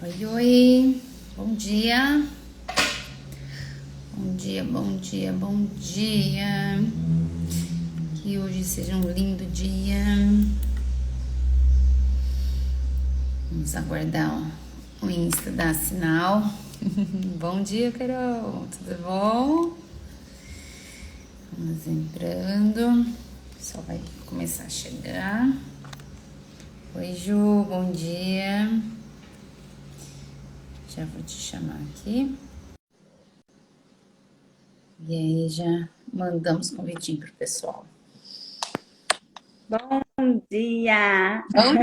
Oi, oi, bom dia, bom dia, bom dia, bom dia. Que hoje seja um lindo dia. Vamos aguardar o Insta dar sinal. Bom dia, Carol, tudo bom? Vamos entrando, só vai começar a chegar. Oi, Ju, bom dia. Já vou te chamar aqui. E aí, já mandamos convitinho pro pessoal. Bom dia, Bom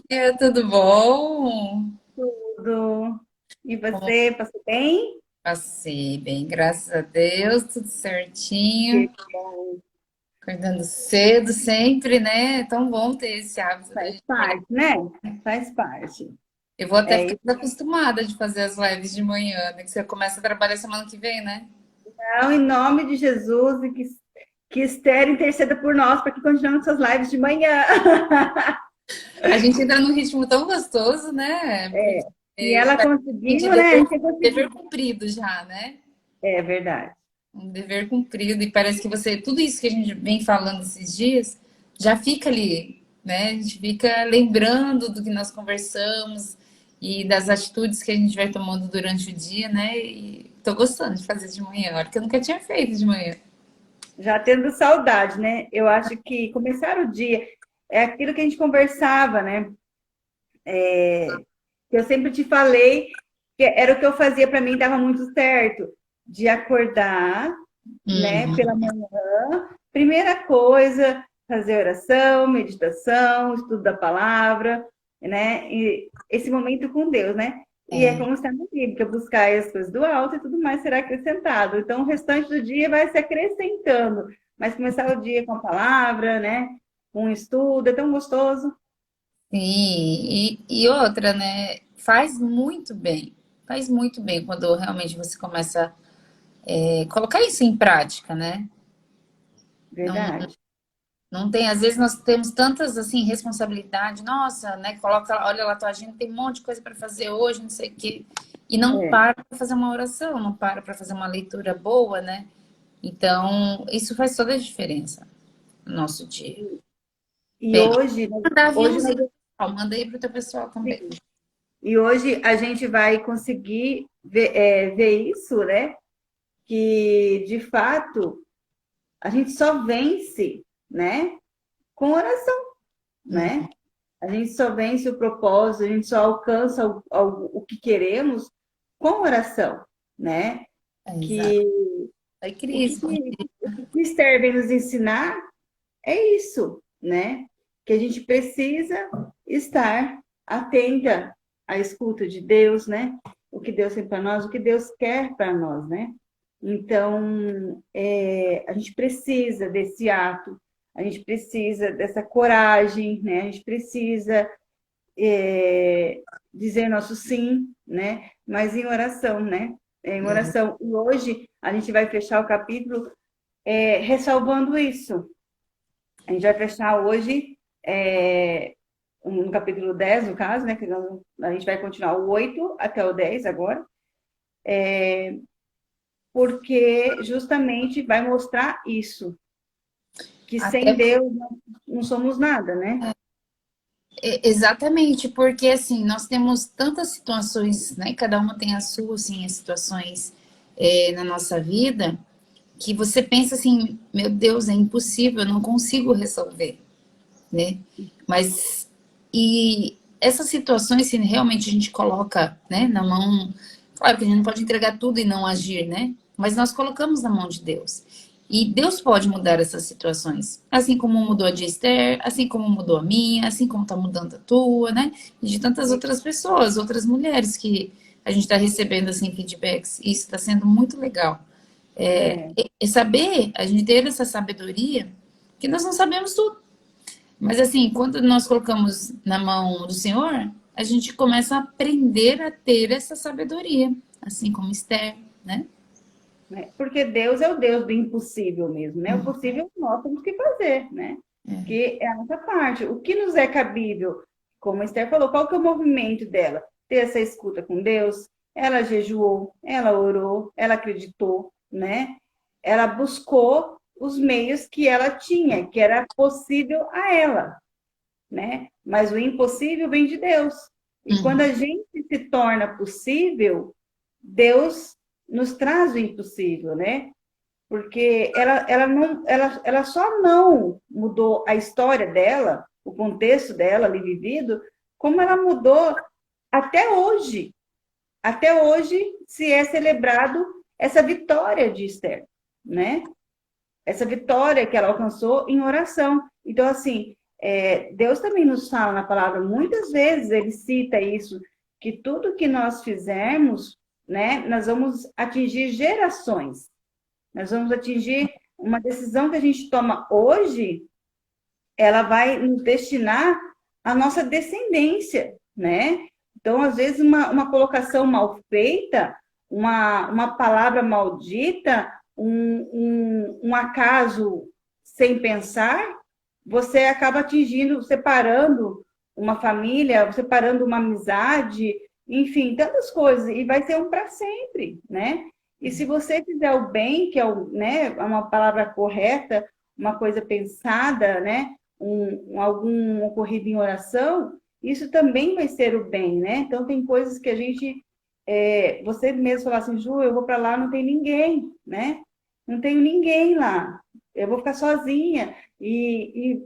dia, tudo bom? tudo. E Como você, passou bem? passei bem, graças a Deus, tudo Que certinho. bom. Acordando cedo sempre, né? É tão bom ter esse hábito da Faz gente acordar. parte, né? Faz parte. Eu vou até É ficar isso. acostumada de fazer as lives de manhã, né? Que você começa a trabalhar semana que vem, né? Então, em nome de Jesus, e que Esther interceda por nós para que continuemos essas lives de manhã. A gente entra num ritmo tão gostoso, né? Porque E ela parece que de conseguiu, né? A dever, gente dever conseguiu. cumprido já, né? É verdade. Um dever cumprido. E parece que você, tudo isso que a gente vem falando esses dias, já fica ali, né? A gente fica lembrando do que nós conversamos e das atitudes que a gente vai tomando durante o dia, né? E tô gostando de fazer de manhã, olha que eu nunca tinha feito de manhã. Já tendo saudade, né? Eu acho que começar o dia é aquilo que a gente conversava, né? Que eu sempre te falei que era o que eu fazia para mim, dava muito certo, de acordar, né, Uhum. pela manhã, primeira coisa, fazer oração, meditação, estudo da palavra, né, e esse momento com Deus, né? E é É, como está na Bíblia, buscar as coisas do alto e tudo mais será acrescentado. Então, o restante do dia vai se acrescentando, mas começar o dia com a palavra, né, com um estudo, é tão gostoso. sim, e outra, né? Faz muito bem quando realmente você começa a colocar isso em prática, né? Não, Verdade. não tem, às vezes nós temos tantas assim responsabilidades, nossa, né? Coloca, olha lá, tô agindo, tem um monte de coisa para fazer hoje, não sei o quê, e não É. para para fazer uma oração, não para fazer uma leitura boa, né? Então, isso faz toda a diferença no nosso dia. E Bem, hoje, mandar hoje nós aviãozinho, ó, manda aí pro teu pessoal também. E hoje a gente vai conseguir ver isso, né? Que de fato a gente só vence, né? Com oração, né? A gente só vence o propósito, a gente só alcança o que queremos com oração, né? É, exato. Que Aí, o que, Cris, bom que, o que Esther vem nos ensinar é isso, né? Que a gente precisa estar atenta à escuta de Deus, né? O que Deus tem para nós, o que Deus quer para nós, né? Então, a gente precisa desse ato, a gente precisa dessa coragem, né? A gente precisa dizer nosso sim, né? Mas em oração, né? Em dia. oração. E hoje a gente vai fechar o capítulo ressalvando isso, a gente vai fechar hoje no capítulo 10 no caso, né? A gente vai continuar o 8 até o 10 agora, porque justamente vai mostrar isso, que Até sem Deus não somos nada, né? exatamente, porque assim, nós temos tantas situações, né? Cada uma tem a sua, assim, as situações na nossa vida, que você pensa assim, meu Deus, é impossível, eu não consigo resolver, né? Mas e essas situações, se realmente a gente coloca, né, na mão, claro que a gente não pode entregar tudo e não agir, né? Mas nós colocamos na mão de Deus. E Deus pode mudar essas situações, assim como mudou a de Esther, assim como mudou a minha, assim como está mudando a tua, né? E de tantas outras pessoas, outras mulheres que a gente está recebendo assim feedbacks. Isso está sendo muito legal. É, É saber, a gente ter essa sabedoria, que nós não sabemos tudo. Mas assim, quando nós colocamos na mão do Senhor, a gente começa a aprender a ter essa sabedoria, assim como Esther, né? né? Porque Deus é o Deus do impossível mesmo, né? O possível nós temos que fazer, né? Que é a nossa parte. O que nos é cabível, como a Esther falou, qual que é o movimento dela? ter essa escuta com Deus, ela jejuou, ela orou, ela acreditou, né? Ela buscou os meios que ela tinha, que era possível a ela, né? Mas o impossível vem de Deus. E quando a Uhum. gente se torna possível, Deus nos traz o impossível, né? Porque ela só não mudou a história dela, o contexto dela ali vivido, como ela mudou até hoje. Até hoje se é celebrado essa vitória de Esther, né? Essa vitória que ela alcançou em oração. Então, assim, Deus também nos fala na palavra, muitas vezes ele cita isso, que tudo que nós fizermos, né, nós vamos atingir gerações. Nós vamos atingir uma decisão que a gente toma hoje, ela vai nos destinar à nossa descendência, né? Então, às vezes, uma colocação mal feita, uma palavra maldita, um acaso sem pensar, você acaba atingindo, separando uma família, separando uma amizade, enfim, tantas coisas, e vai ser um para sempre, né? E se você fizer o bem, que é né, uma palavra correta, uma coisa pensada, né? Algum ocorrido em oração, isso também vai ser o bem, né? Então, tem coisas que a gente. Você mesmo falar assim, Ju, eu vou para lá, não tem ninguém, né? Não tenho ninguém lá, eu vou ficar sozinha. E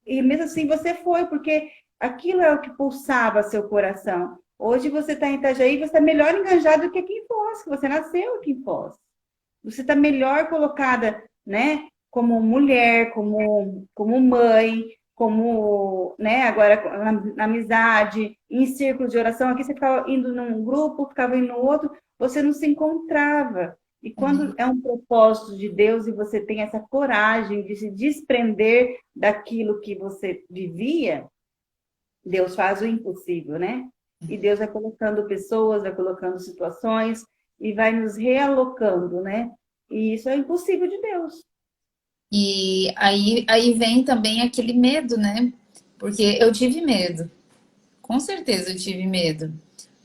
mesmo assim você foi, porque aquilo é o que pulsava seu coração. Hoje você está em Itajaí, você está melhor enganjado do que aqui em Foz, que você nasceu aqui em Foz. Você está melhor colocada, né? Como mulher, como mãe, como, né? Agora na amizade, em círculos de oração. Aqui você ficava indo num grupo, ficava indo no outro, você não se encontrava. E quando é um propósito de Deus e você tem essa coragem de se desprender daquilo que você vivia, Deus faz o impossível, né? E Deus vai colocando pessoas, vai colocando situações e vai nos realocando, né? E isso é impossível de Deus. E aí vem também aquele medo, né? Porque eu tive medo. Com certeza eu tive medo.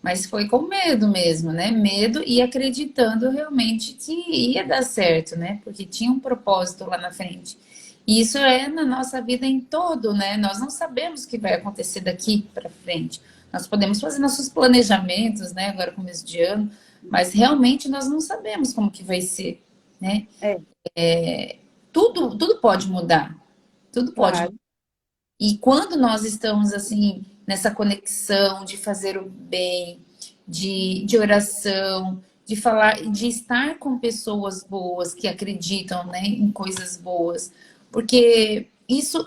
Mas foi com medo mesmo, né? Medo e acreditando realmente que ia dar certo, né? Porque tinha um propósito lá na frente. E isso é na nossa vida em todo, né? Nós não sabemos o que vai acontecer daqui para frente. Nós podemos fazer nossos planejamentos, né? Agora começo de ano, mas realmente nós não sabemos como que vai ser, né? É, Tudo pode mudar. Tudo pode mudar. claro. E quando nós estamos assim nessa conexão de fazer o bem, de oração, de falar, de estar com pessoas boas que acreditam, né, em coisas boas, porque isso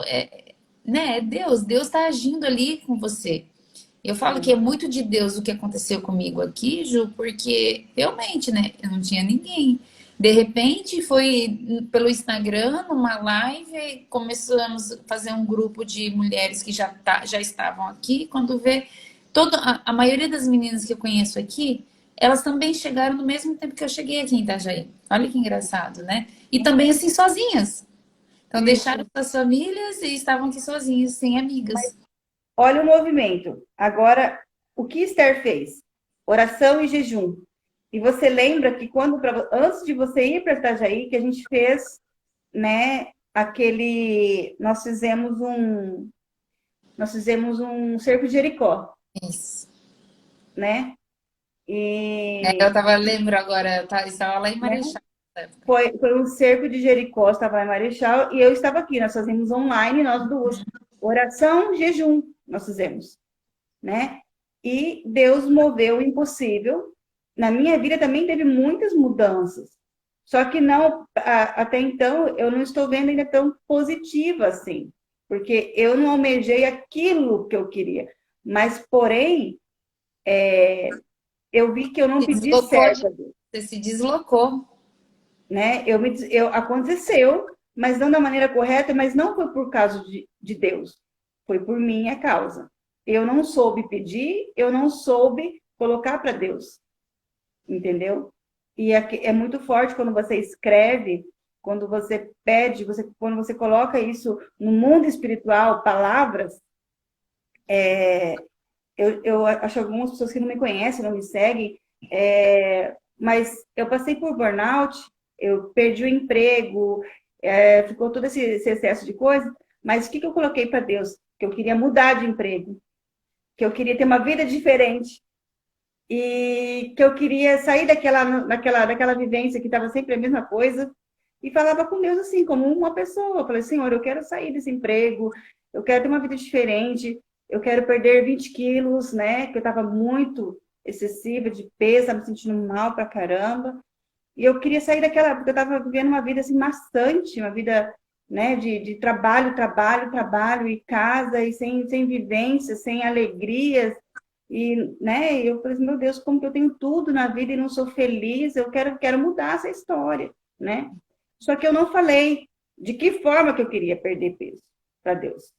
é, né, é Deus, Deus está agindo ali com você. Eu falo que É. é muito de Deus o que aconteceu comigo aqui, Ju, porque realmente, né, eu não tinha ninguém. De repente, foi pelo Instagram, numa live, começamos a fazer um grupo de mulheres que já estavam aqui. Quando vê, a maioria das meninas que eu conheço aqui, elas também chegaram no mesmo tempo que eu cheguei aqui em Itajaí. Olha que engraçado, né? E também assim, sozinhas. Então, deixaram Isso. suas famílias e estavam aqui sozinhas, sem amigas. Olha o movimento. Agora, o que Esther fez? Oração e jejum. E você lembra que antes de você ir para Itajaí, que a gente fez, né, nós fizemos um cerco de Jericó, Isso. né? Eu E, tava, lembro agora, estava lá em né, Marechal nessa época. foi um cerco de Jericó, estava lá em Marechal, e eu estava aqui, nós fazemos online, nós duas. Oração, jejum, nós fizemos, né? E Deus moveu o impossível. Na minha vida também teve muitas mudanças. Só que não, até então, eu não estou vendo ainda tão positiva assim. Porque eu não almejei aquilo que eu queria. Mas, porém, eu vi que eu não Se pedi deslocou, certo a Deus, você se deslocou. né? Aconteceu, mas não da maneira correta, mas não foi por causa de Deus. Foi por minha causa. Eu não soube pedir, eu não soube colocar para Deus. Entendeu? E é muito forte quando você escreve, quando você pede, quando você coloca isso no mundo espiritual, palavras, eu acho algumas pessoas que não me conhecem, não me seguem, mas eu passei por burnout, eu perdi o emprego, ficou todo esse excesso de coisa, mas o que eu coloquei para Deus? Que eu queria mudar de emprego, que eu queria ter uma vida diferente, e que eu queria sair daquela vivência que estava sempre a mesma coisa, e falava com Deus assim, como uma pessoa. Eu falei, Senhor, eu quero sair desse emprego, eu quero ter uma vida diferente, eu quero perder 20 quilos, né? Que eu estava muito excessiva de peso, estava me sentindo mal pra caramba. E eu queria sair daquela, porque eu estava vivendo uma vida assim maçante, uma vida, né, de trabalho, trabalho, trabalho, e casa, e sem vivência, sem alegrias. E, né, eu falei assim, meu Deus, como que eu tenho tudo na vida e não sou feliz? Eu quero mudar essa história, né? Só que eu não falei de que forma que eu queria perder peso para Deus.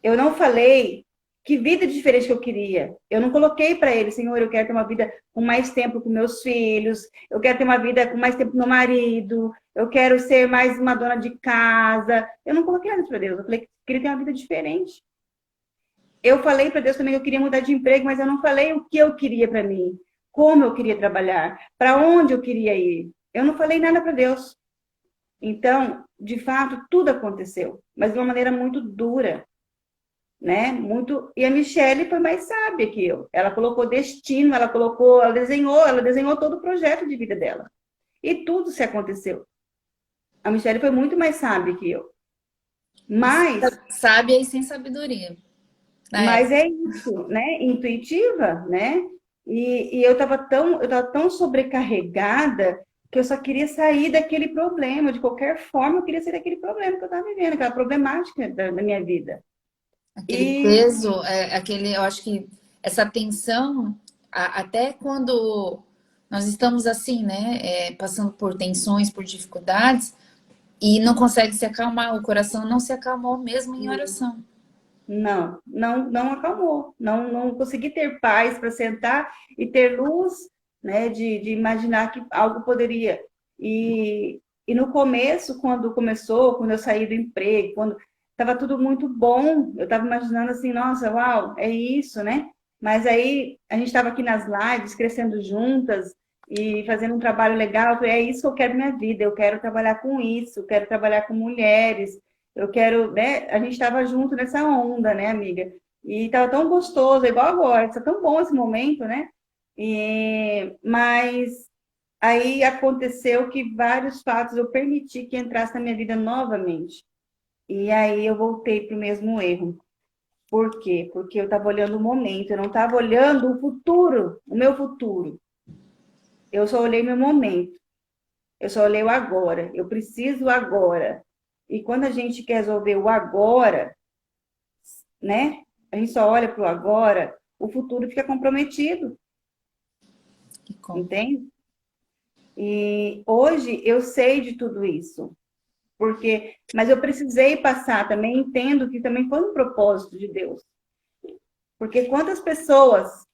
Eu não falei que vida diferente que eu queria. Eu não coloquei para ele, Senhor, eu quero ter uma vida com mais tempo com meus filhos, eu quero ter uma vida com mais tempo com meu marido, eu quero ser mais uma dona de casa. Eu não coloquei nada para Deus, eu falei que queria ter uma vida diferente. Eu falei para Deus também que eu queria mudar de emprego, mas eu não falei o que eu queria para mim, como eu queria trabalhar, para onde eu queria ir. Eu não falei nada para Deus. Então, de fato, tudo aconteceu, mas de uma maneira muito dura, né? Muito. E a Michelle foi mais sábia que eu. Ela colocou destino, ela desenhou todo o projeto de vida dela. E tudo se aconteceu. A Michelle foi muito mais sábia que eu. Mas, Sábia e sem sabedoria. Na mas época. é isso, né? Intuitiva, né? E eu tava tão sobrecarregada que eu só queria sair daquele problema. De qualquer forma, eu queria sair daquele problema que eu estava vivendo, aquela problemática da minha vida. Aquele E peso, eu acho que essa tensão, até quando nós estamos assim, né, passando por tensões, por dificuldades, e não consegue se acalmar, o coração não se acalmou mesmo em oração. não acalmou. Não consegui ter paz para sentar e ter luz, né, de imaginar que algo poderia. E no começo, quando eu saí do emprego, quando estava tudo muito bom, eu estava imaginando assim, nossa, uau, é isso, né? Mas aí a gente estava aqui nas lives, crescendo juntas e fazendo um trabalho legal. Eu falei, é isso que eu quero na minha vida, eu quero trabalhar com isso, eu quero trabalhar com mulheres, eu quero, né? A gente estava junto nessa onda, né, amiga? E estava tão gostoso, igual agora, está tão bom esse momento, né? Mas aí aconteceu que vários fatos eu permiti que entrasse na minha vida novamente. E aí eu voltei para o mesmo erro. Por quê? Porque eu estava olhando o momento, eu não estava olhando o futuro, o meu futuro. Eu só olhei meu momento. Eu só olhei o agora. Eu preciso agora. E quando a gente quer resolver o agora, né? A gente só olha para o agora, o futuro fica comprometido, entende? E hoje eu sei de tudo isso, mas eu precisei passar também, entendo que também foi um propósito de Deus. Porque quantas pessoas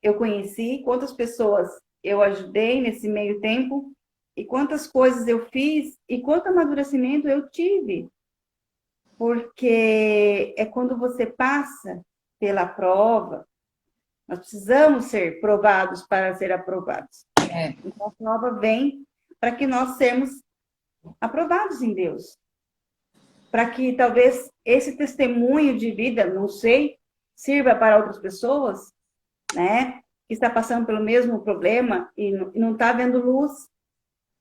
eu conheci, quantas pessoas eu ajudei nesse meio tempo, e quantas coisas eu fiz, e quanto amadurecimento eu tive. Porque é quando você passa pela prova, nós precisamos ser provados para ser aprovados. É. Então, a prova vem para que nós sejamos aprovados em Deus. Para que talvez esse testemunho de vida, não sei, sirva para outras pessoas, né? Que está passando pelo mesmo problema e não está vendo luz.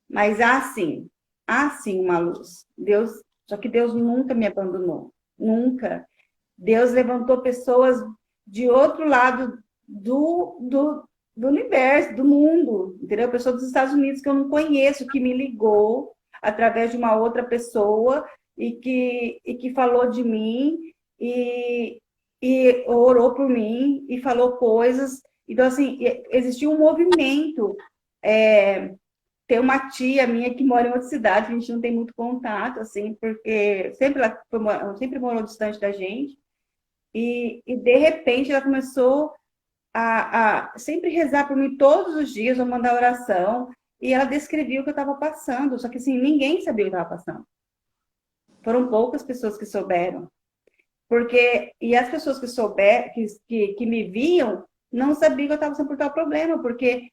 Mas há sim uma luz. Só que Deus nunca me abandonou. Nunca. Deus levantou pessoas de outro lado do universo, do mundo, entendeu? Pessoa dos Estados Unidos que eu não conheço, que me ligou através de uma outra pessoa e que falou de mim e orou por mim e falou coisas. Então, assim, existiu um movimento. Tem uma tia minha que mora em outra cidade, a gente não tem muito contato, assim, porque ela sempre morou distante da gente. E de repente ela começou a sempre rezar por mim todos os dias, ou mandar oração, e ela descrevia o que eu estava passando, só que assim, ninguém sabia o que eu estava passando. Foram poucas pessoas que souberam. Porque, e as pessoas que souber, que me viam, não sabiam que eu estava passando por tal problema, porque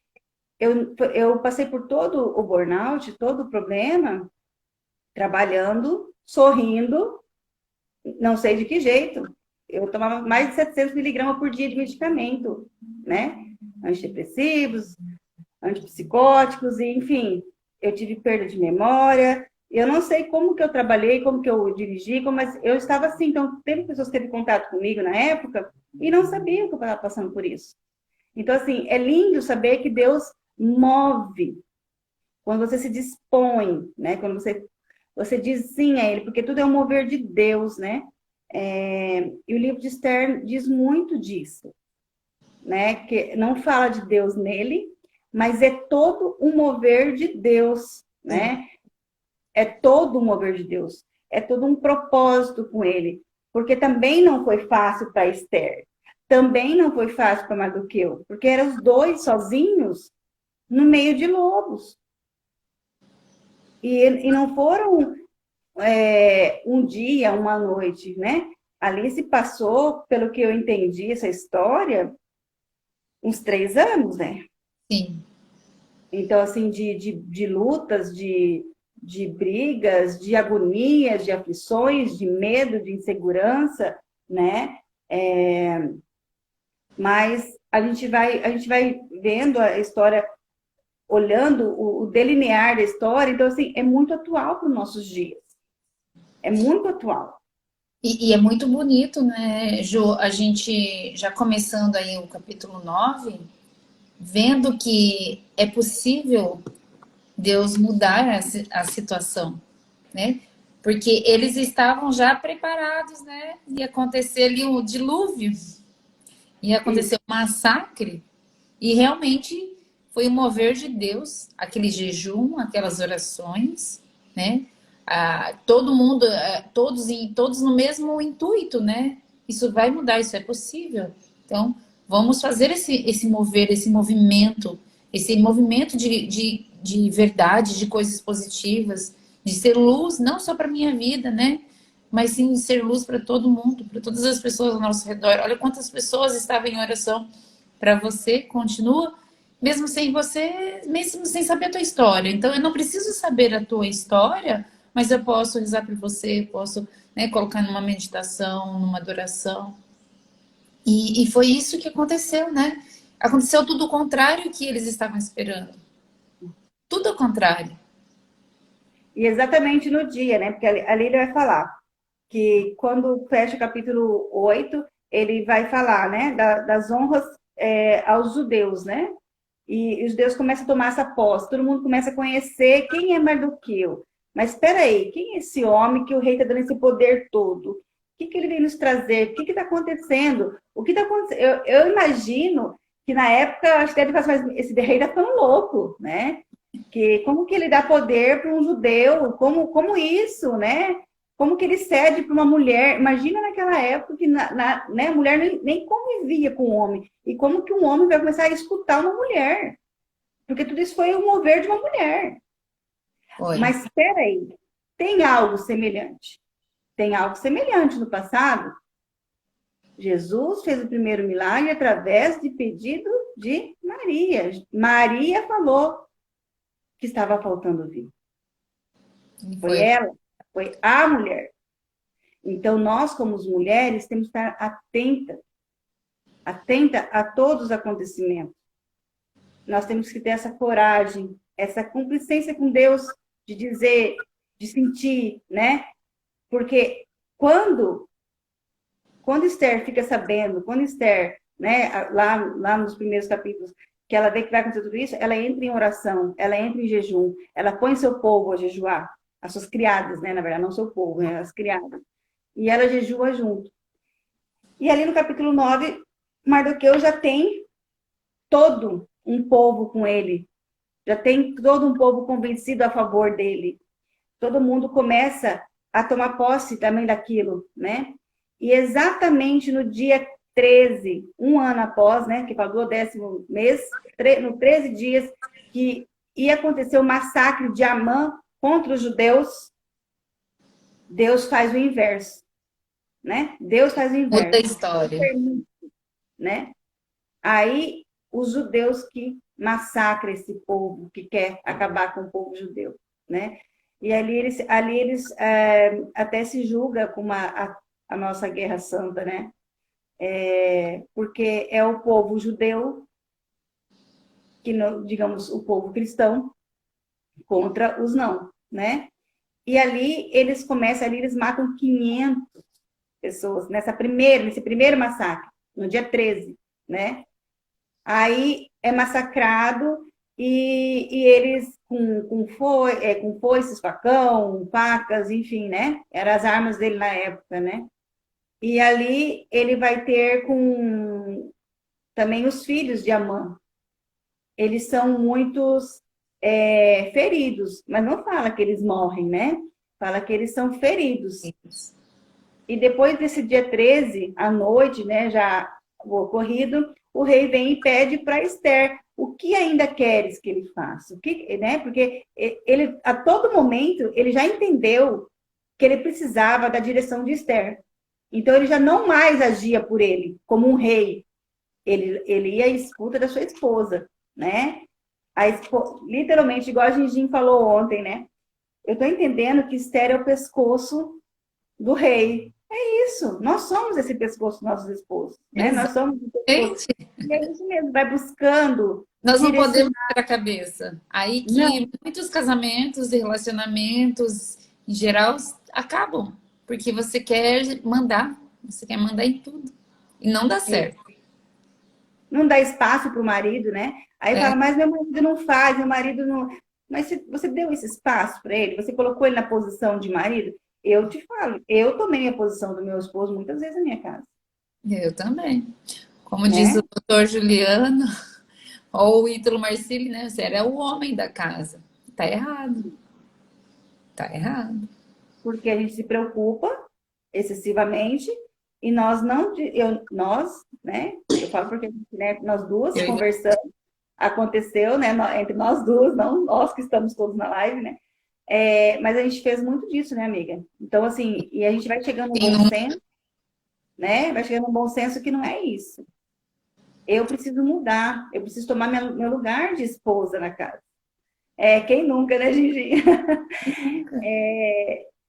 eu passei por todo o burnout, todo o problema, trabalhando, sorrindo, não sei de que jeito. Eu tomava mais de 700 miligramas por dia de medicamento, né? Antidepressivos, antipsicóticos, e, enfim, eu tive perda de memória. Eu não sei como que eu trabalhei, como que eu dirigi, mas eu estava assim. Então, teve pessoas que teve contato comigo na época e não sabiam que eu estava passando por isso. Então, assim, é lindo saber que Deus move quando você se dispõe, né? Quando você diz sim a Ele, porque tudo é um mover de Deus, né? E o livro de Esther diz muito disso, né? Que não fala de Deus nele, mas é todo um mover de Deus, Sim. né? É todo um mover de Deus. É todo um propósito com ele. Porque também não foi fácil para Esther. Também não foi fácil para Mardoqueu. Porque eram os dois sozinhos no meio de lobos. E não foram um dia, uma noite, né? Ali se passou, pelo que eu entendi, essa história, uns 3 anos, né? Sim. Então, assim, de lutas, de brigas, de agonias, de aflições, de medo, de insegurança, né? Mas a gente vai vendo a história, olhando o delinear da história, então, assim, é muito atual para os nossos dias. É muito atual. E é muito bonito, né, Jo? A gente já começando aí o capítulo 9, vendo que é possível Deus mudar a situação, né? Porque eles estavam já preparados, né? Ia acontecer ali o dilúvio, ia acontecer Isso. um massacre, e realmente foi o mover de Deus, aquele jejum, aquelas orações, né? Todo mundo, todos no mesmo intuito, né? Isso vai mudar, isso é possível. Então, vamos fazer esse mover, esse movimento de verdade, de coisas positivas, de ser luz, não só para minha vida, né? Mas sim ser luz para todo mundo, para todas as pessoas ao nosso redor. Olha quantas pessoas estavam em oração para você, continua, mesmo sem você, mesmo sem saber a tua história. Então, eu não preciso saber a tua história, mas eu posso rezar por você, posso, né, colocar numa meditação, numa adoração. E foi isso que aconteceu, né? Aconteceu tudo o contrário que eles estavam esperando. Tudo ao contrário. E exatamente no dia, né? Porque ali ele vai falar que quando fecha o capítulo 8 ele vai falar, né, das honras aos judeus, né? E os judeus começam a tomar essa posse, todo mundo começa a conhecer quem é Mardoqueu. Mas espera aí, quem é esse homem que o rei está dando esse poder todo? O que ele vem nos trazer? O que está acontecendo? O que está acontecendo? Eu imagino que na época, acho que deve fazer, mas esse rei está tão louco, né? Que como que ele dá poder para um judeu? Como isso, né? Como que ele cede para uma mulher? Imagina naquela época que né, a mulher nem convivia com o homem. E como que um homem vai começar a escutar uma mulher? Porque tudo isso foi o mover de uma mulher. Foi. Mas espera aí, tem algo semelhante. Tem algo semelhante no passado. Jesus fez o primeiro milagre através de pedido de Maria. Maria falou que estava faltando vinho. Foi Foi. ela, foi a mulher. Então, nós, como mulheres, temos que estar atenta a todos os acontecimentos. Nós temos que ter essa coragem, essa complacência com Deus de dizer, de sentir, né? Porque quando Esther fica sabendo, quando Esther, né, lá nos primeiros capítulos, que ela vê que vai acontecer tudo isso, ela entra em oração, ela entra em jejum, ela põe seu povo a jejuar, as suas criadas, né, na verdade, não seu povo, né, as criadas. E ela jejua junto. E ali no capítulo 9, Mardoqueu já tem todo um povo com ele, já tem todo um povo convencido a favor dele. Todo mundo começa a tomar posse também daquilo, né? E exatamente no dia 13, um ano após, né, que pagou o 10º mês, no 13 dias, que ia acontecer o massacre de Amã contra os judeus, Deus faz o inverso. né? Deus faz o Muda a inverso, história. né? Aí os judeus que massacram esse povo, que quer acabar com o povo judeu, né? E ali eles até se julga como a nossa guerra santa, né? Porque é o povo judeu, que digamos, o povo cristão, contra os não, né? E ali eles matam 500 pessoas nesse primeiro massacre, no dia 13, né? Aí é massacrado e eles com foices, facão, facas, enfim, né? Eram as armas dele na época, né? E ali ele vai ter com também os filhos de Amã. Eles são muitos feridos, mas não fala que eles morrem, né? Fala que eles são feridos. E depois desse dia 13, à noite, né, já o ocorrido, o rei vem e pede para Esther: o que ainda queres que ele faça? Né? Porque ele, a todo momento, ele já entendeu que ele precisava da direção de Esther. Então, ele já não mais agia por ele, como um rei. Ele ia à escuta da sua esposa, né? Literalmente, igual a Gingin falou ontem, né? Eu estou entendendo que Esther é o pescoço do rei. É isso. Nós somos esse pescoço dos nossos esposos, né? Nós somos o pescoço. Exatamente. E é isso mesmo, vai buscando Nós não podemos direcionar. ter a cabeça. Aí Não, que muitos casamentos e relacionamentos, em geral, acabam. Porque você quer mandar em tudo. E não dá certo. não dá espaço para o marido, né? Aí É, fala, mas meu marido não faz, meu marido não. Mas você deu esse espaço para ele? Você colocou ele na posição de marido? Eu te falo, eu tomei a posição do meu esposo muitas vezes na minha casa, eu também. Como diz o né? doutor Juliano, ou o Ítalo Marcilli, né? Você era o homem da casa. Tá errado. Tá errado. Porque a gente se preocupa excessivamente e nós não, nós, né? Eu falo porque né, nós duas Eu e conversamos, aconteceu, né? Entre nós duas, não nós que estamos todos na live, né? Mas a gente fez muito disso, né, amiga? Então, assim, e a gente vai chegando a um bom você. senso, né? Vai chegando a um bom senso que não é isso. Eu preciso mudar, eu preciso tomar meu lugar de esposa na casa. Quem nunca, né, Gigi?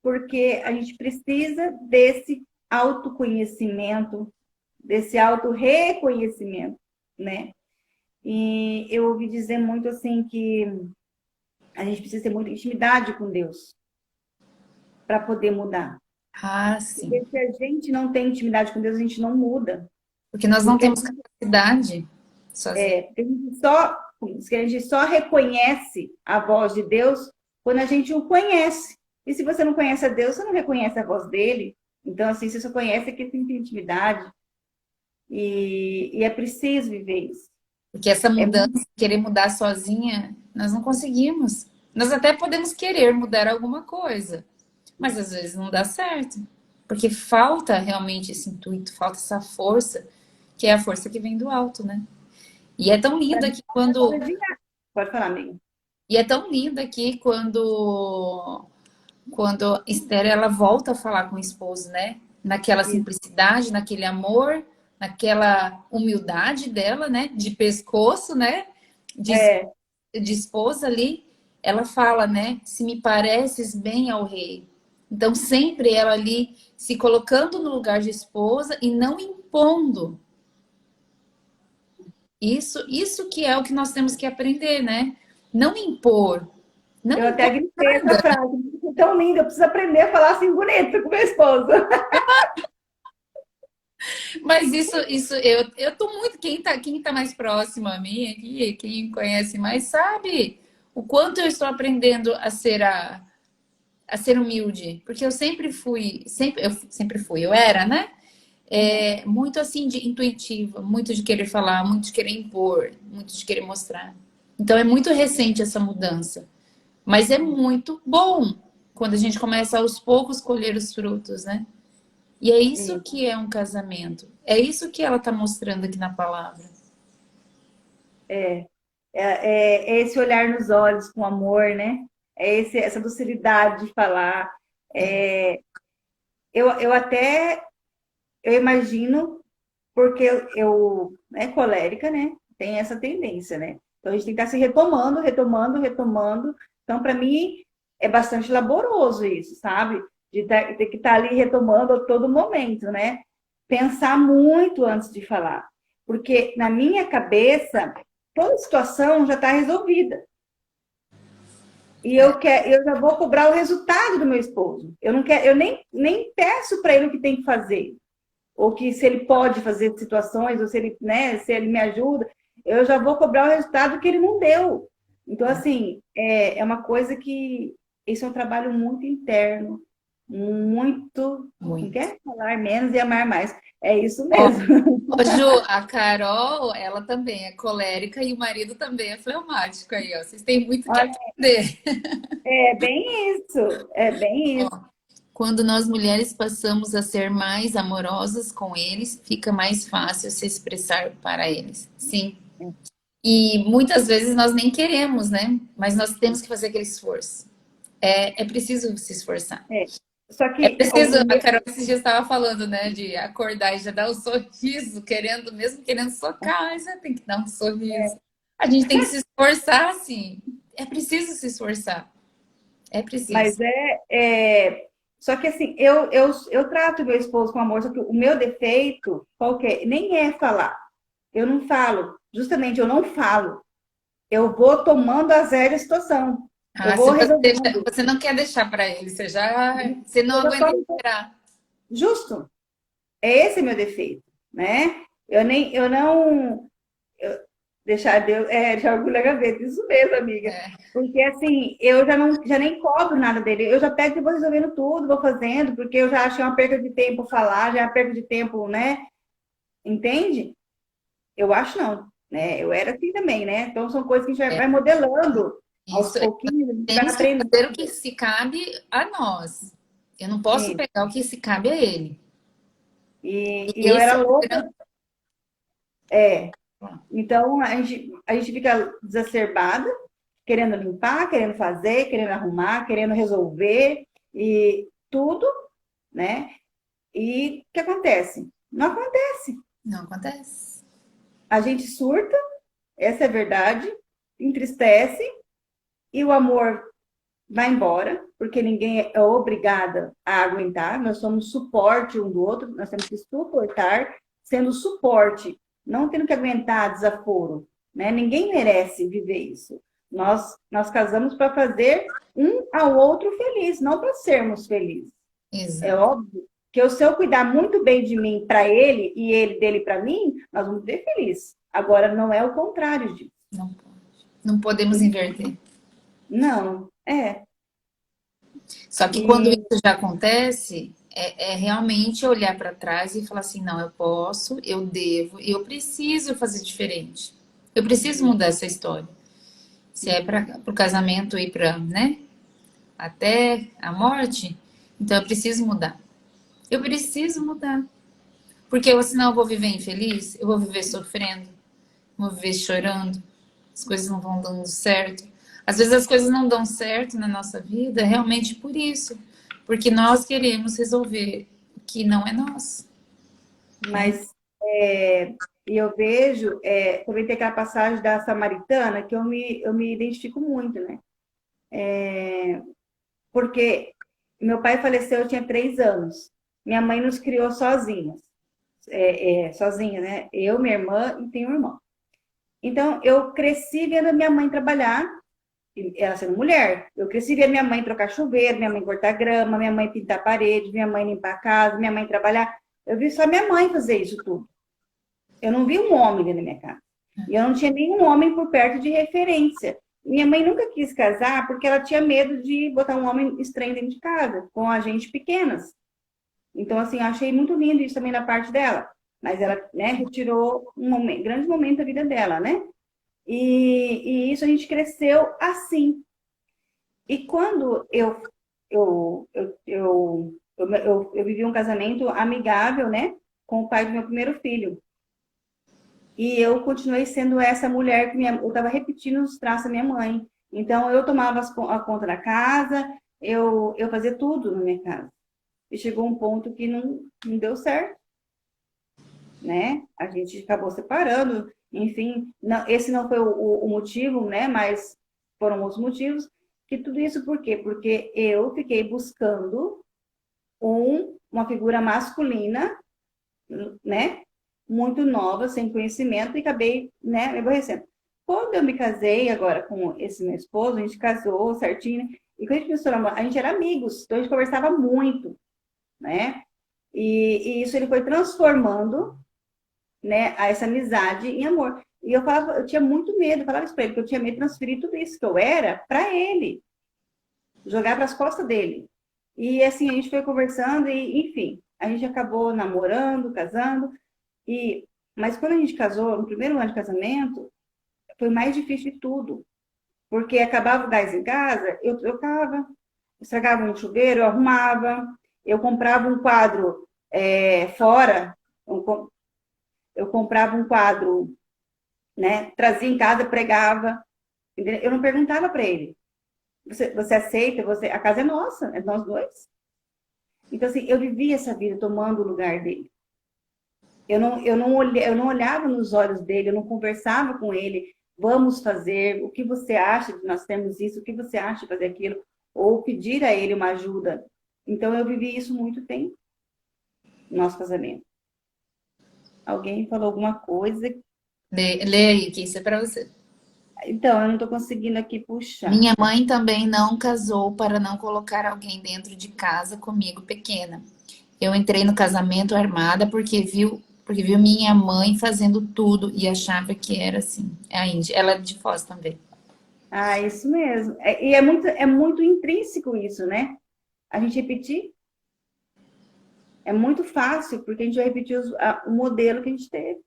Porque a gente precisa desse autoconhecimento, desse auto-reconhecimento, né? E eu ouvi dizer muito assim que a gente precisa ter muita intimidade com Deus para poder mudar. Ah, sim. Porque se a gente não tem intimidade com Deus, a gente não muda. Porque nós não Porque temos capacidade sozinhos. a gente só reconhece a voz de Deus quando a gente o conhece. E se você não conhece a Deus, você não reconhece a voz dele. Então, assim, você só conhece aquele que tem intimidade. E é preciso viver isso. Porque essa É mudança, muito, querer mudar sozinha, nós não conseguimos. Nós até podemos querer mudar alguma coisa, mas às vezes não dá certo. Porque falta realmente esse intuito, falta essa força, que é a força que vem do alto, né? E é tão pra lindo mim, aqui é uma quando. hora de ar. Pode falar, amigo. E é tão lindo aqui quando Esther ela volta a falar com o esposo, né? Naquela Isso. simplicidade, naquele amor, naquela humildade dela, né? De pescoço, né? De, É, de esposa ali, ela fala, né? Se me pareces bem ao rei. Então sempre ela ali se colocando no lugar de esposa e não impondo. Isso que é o que nós temos que aprender, né? Não impor, não eu até impor gritei essa nada. frase. É tão linda, eu preciso aprender a falar assim bonito com meu esposo. Mas isso eu tô muito. Quem tá mais próximo a mim aqui, quem conhece mais, sabe o quanto eu estou aprendendo a ser humilde. Porque eu sempre fui, eu era, né? Muito assim de intuitiva, muito de querer falar, muito de querer impor, muito de querer mostrar. Então é muito recente essa mudança. Mas é muito bom quando a gente começa aos poucos colher os frutos, né? E é isso que é um casamento. É isso que ela está mostrando aqui na palavra. É esse olhar nos olhos com amor, né? Essa docilidade de falar. Eu até eu imagino, porque eu é colérica, né? Tem essa tendência, né? Então a gente tem que estar se retomando, retomando, retomando. Então, para mim, é bastante laboroso isso, sabe? Ter que estar ali retomando a todo momento, né? Pensar muito antes de falar. Porque na minha cabeça, toda situação já está resolvida. E eu já vou cobrar o resultado do meu esposo. Eu não quero, eu nem peço para ele o que tem que fazer, ou que se ele pode fazer situações, ou se ele, né, se ele me ajuda, eu já vou cobrar o resultado que ele não deu. Então, assim, é uma coisa que isso é um trabalho muito interno, muito, não Muito. quer falar menos e amar mais. É isso Ó, mesmo. ô, Ju, a Carol, ela também é colérica e o marido também é fleumático aí, ó. Vocês têm muito que aprender. É bem isso, é bem isso. Quando nós mulheres passamos a ser mais amorosas com eles, fica mais fácil se expressar para eles. Sim. E muitas vezes nós nem queremos, né? Mas nós temos que fazer aquele esforço. É preciso se esforçar. É. Só É que preciso, a Carol esses dias estava falando, né? De acordar e já dar um sorriso, querendo, mesmo querendo socar, mas você tem que dar um sorriso. A gente tem que se esforçar, assim. É preciso se esforçar. É Mas preciso. só que assim, eu trato meu esposo com amor, só que o meu defeito, qual que é? Nem é falar. Eu não falo. Justamente, eu não falo. Eu vou tomando a zero a situação. Eu Ah, vou se você, resolvendo. você não quer deixar para ele, você não Eu já aguenta tomo esperar. justo. É esse meu defeito, né? Eu não deixar Deus, deixar orgulho na gaveta, isso mesmo, amiga. É, Porque assim, eu já nem cobro nada dele. Eu já pego e vou resolvendo tudo, vou fazendo, porque eu já achei uma perda de tempo falar, já é uma perda de tempo, né? Entende? Eu acho não, né? Eu era assim também, né? Então são coisas que a gente é. vai modelando aos Isso, pouquinhos, a gente vai temos que aprendendo. fazer o que se cabe a nós. Eu não posso pegar o que se cabe a ele. E E eu esse era é o louca, grande. é. Então a gente fica exacerbada, querendo limpar, querendo fazer, querendo arrumar, querendo resolver e tudo, né? E o que acontece? Não acontece. Não acontece. A gente surta, essa é a verdade, entristece e o amor vai embora, porque ninguém é obrigada a aguentar. Nós somos suporte um do outro, nós temos que suportar, sendo suporte, não tendo que aguentar desaforo, né? Ninguém merece viver isso. Nós casamos para fazer um ao outro feliz, não para sermos felizes. É Exato. óbvio que se eu cuidar muito bem de mim para ele e ele dele para mim, nós vamos viver felizes. Agora, não é o contrário disso. Não, não podemos inverter. Não, é. Só que quando E isso já acontece, é realmente olhar para trás e falar assim: não, eu posso, eu devo, eu preciso fazer diferente. Eu preciso mudar essa história. Se é para o casamento ir para, né, até a morte, então eu preciso mudar. Eu preciso mudar. Porque senão eu vou viver infeliz, eu vou viver sofrendo, vou viver chorando, as coisas não vão dando certo. Às vezes as coisas não dão certo na nossa vida realmente por isso, porque nós queremos resolver o que não é nosso, né? Mas e eu vejo, também tem aquela passagem da Samaritana que eu me identifico muito, né? Porque meu pai faleceu, eu tinha 3 anos. Minha mãe nos criou sozinhas, sozinha, né? Eu, minha irmã e tenho um irmão. Então, eu cresci vendo a minha mãe trabalhar, ela sendo mulher. Eu cresci vendo minha mãe trocar chuveiro, minha mãe cortar grama, minha mãe pintar a parede, minha mãe limpar a casa, minha mãe trabalhar. Eu vi só minha mãe fazer isso tudo. Eu não vi um homem dentro da minha casa. E eu não tinha nenhum homem por perto de referência. Minha mãe nunca quis casar porque ela tinha medo de botar um homem estranho dentro de casa, com a gente pequenas. Então, assim, eu achei muito lindo isso também da parte dela. Mas ela, né, retirou um grande momento da vida dela, né? E isso a gente cresceu assim. E quando eu vivi um casamento amigável, né? Com o pai do meu primeiro filho. E eu continuei sendo essa mulher que eu estava repetindo os traços da minha mãe. Então, eu tomava a conta da casa, eu fazia tudo na minha casa. E chegou um ponto que não deu certo. né? A gente acabou separando, enfim, esse não foi o motivo, né? Mas foram outros motivos. Que tudo isso por quê? Porque eu fiquei buscando uma figura masculina, né? Muito nova, sem conhecimento, e acabei, né, me aborrecendo. Quando eu me casei agora com esse meu esposo, a gente casou certinho, e quando a gente começou a namorar, a gente era amigos, então a gente conversava muito, né? E isso ele foi transformando, né, essa amizade em amor. E eu falava, eu tinha muito medo, eu falava isso pra ele, que eu tinha medo de transferir tudo isso que eu era para ele, jogar para as costas dele. E assim, a gente foi conversando e, enfim, a gente acabou namorando, casando, e mas quando a gente casou, no primeiro ano de casamento, foi mais difícil de tudo, porque acabava o gás em casa, eu trocava, estragava um chuveiro, eu arrumava, eu comprava um quadro fora, eu comprava um quadro, né? Trazia em casa, pregava. Entendeu? Eu não perguntava para ele. Você aceita? A casa é nossa, é nós dois. Então, assim, eu vivia essa vida tomando o lugar dele. Eu não olhava nos olhos dele, eu não conversava com ele. Vamos fazer, o que você acha de nós termos isso? O que você acha de fazer aquilo? Ou pedir a ele uma ajuda. Então, eu vivi isso muito tempo no nosso casamento. Alguém falou alguma coisa. Lê aí, que isso é para você. Então, eu não estou conseguindo aqui puxar. Minha mãe também não casou para não colocar alguém dentro de casa comigo pequena. Eu entrei no casamento armada porque viu minha mãe fazendo tudo e achava que era assim. É a Índia, ela é de Foz também. Ah, isso mesmo. E é muito intrínseco isso, né? A gente repetir é muito fácil, porque a gente vai repetir o modelo que a gente teve.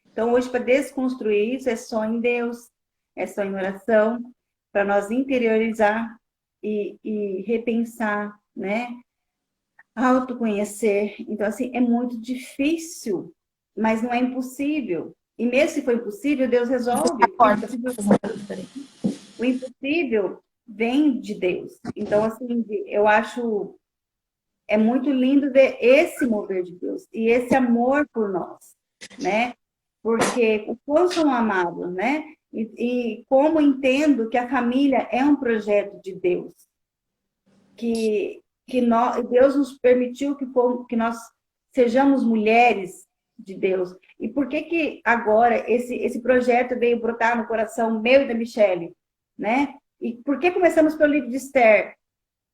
Então, hoje, para desconstruir isso, é só em Deus, é só em oração, para nós interiorizar e repensar, né? Autoconhecer. Então, assim, é muito difícil, mas não é impossível. E mesmo se for impossível, Deus resolve. Porque Acorda, tá fazendo barulho, peraí. o impossível vem de Deus. Então, assim, eu acho é muito lindo ver esse mover de Deus e esse amor por nós, né? Porque o quão são amados, né? E como entendo que a família é um projeto de Deus, Deus nos permitiu que nós sejamos mulheres de Deus. E por que que agora esse projeto veio brotar no coração meu e da Michelle, né? E por que começamos pelo livro de Esther?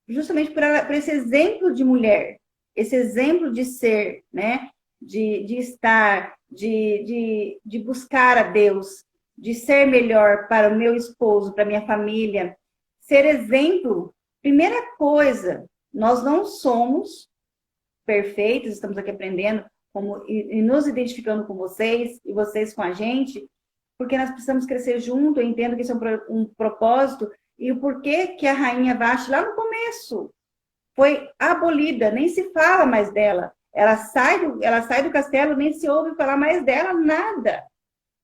Justamente por esse exemplo de mulher, esse exemplo de ser, né? De estar, de buscar a Deus, de ser melhor para o meu esposo, para a minha família. Ser exemplo, primeira coisa, nós não somos perfeitos, estamos aqui aprendendo e nos identificando com vocês e vocês com a gente, porque nós precisamos crescer junto. Eu entendo que isso é um propósito. E o porquê que a rainha Vashti, lá no começo, foi abolida, nem se fala mais dela. Ela sai do castelo, nem se ouve falar mais dela, nada.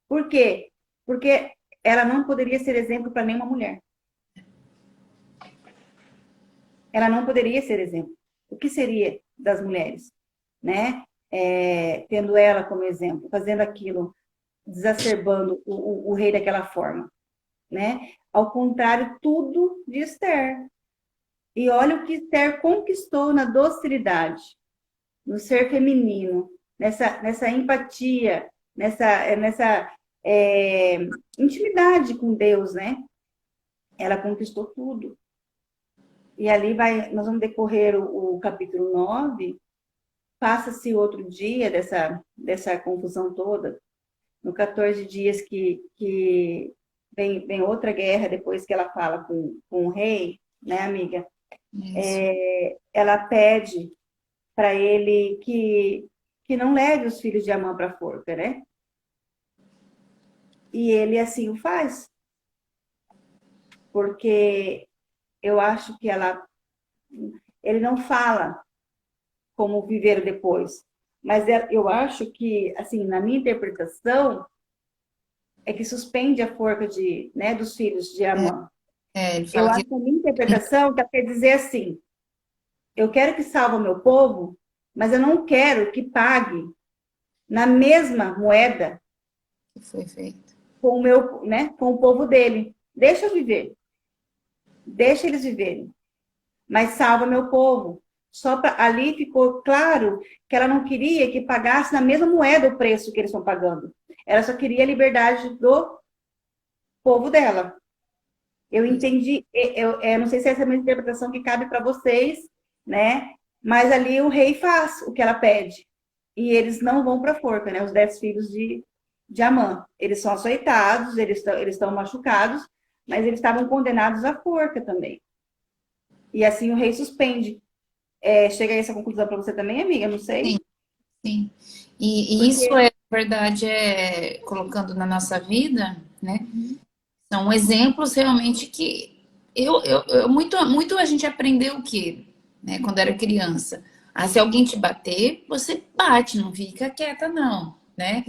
Por quê? Porque ela não poderia ser exemplo para nenhuma mulher. Ela não poderia ser exemplo. O que seria das mulheres, né? Tendo ela como exemplo, fazendo aquilo, exacerbando o rei daquela forma, né? Ao contrário, tudo de Esther. E olha o que Esther conquistou na docilidade, no ser feminino, nessa empatia, nessa intimidade com Deus, né? Ela conquistou tudo. E ali nós vamos decorrer o capítulo 9. Passa-se outro dia dessa confusão toda, no 14 dias que vem outra guerra, depois que ela fala com o rei, né, amiga? Ela pede para ele que não leve os filhos de Amã para a forca, né? E ele assim o faz, porque eu acho que ele não fala como viver depois, mas eu acho que, assim, na minha interpretação, é que suspende a forca né, dos filhos de Amã. Ele Eu fala que acho que a minha interpretação quer dizer assim: eu quero que salve o meu povo, mas eu não quero que pague na mesma moeda Que foi feito. com o meu, né, com o povo dele. Deixa eu viver. Deixa eles viverem. Mas salva meu povo. Só pra, ali ficou claro que ela não queria que pagasse na mesma moeda o preço que eles estão pagando. Ela só queria a liberdade do povo dela. Eu entendi, eu não sei se essa é a minha interpretação que cabe para vocês, né? Mas ali o rei faz o que ela pede. E eles não vão para a forca, né? Os 10 filhos de Amã. Eles são açoitados, eles estão machucados, mas eles estavam condenados à forca também. E assim o rei suspende. Chega a essa conclusão para você também, amiga? Não sei. Sim, sim. E isso Porque. é, na verdade, colocando na nossa vida, né? São exemplos realmente que muito a gente aprendeu o quê? Né, quando era criança. Ah, se alguém te bater, você bate, não fica quieta, não, né?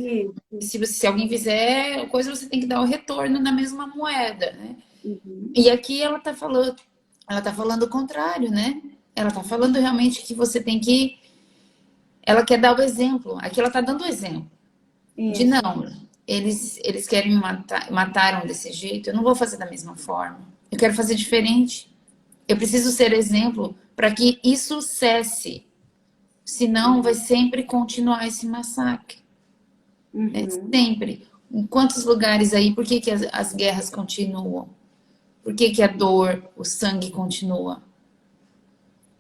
Se alguém fizer coisa, você tem que dar o retorno na mesma moeda, né? Uhum. E aqui ela tá falando o contrário, né? Ela tá falando realmente que você tem que. Ela quer dar o exemplo. Aqui ela tá dando o exemplo. De Isso. não, eles querem me matar, mataram desse jeito, eu não vou fazer da mesma forma. Eu quero fazer diferente. Eu preciso ser exemplo para que isso cesse. Senão vai sempre continuar esse massacre. Né? Uhum. Sempre. Em quantos lugares aí, por que as guerras continuam? Por que a dor, o sangue continua? Essas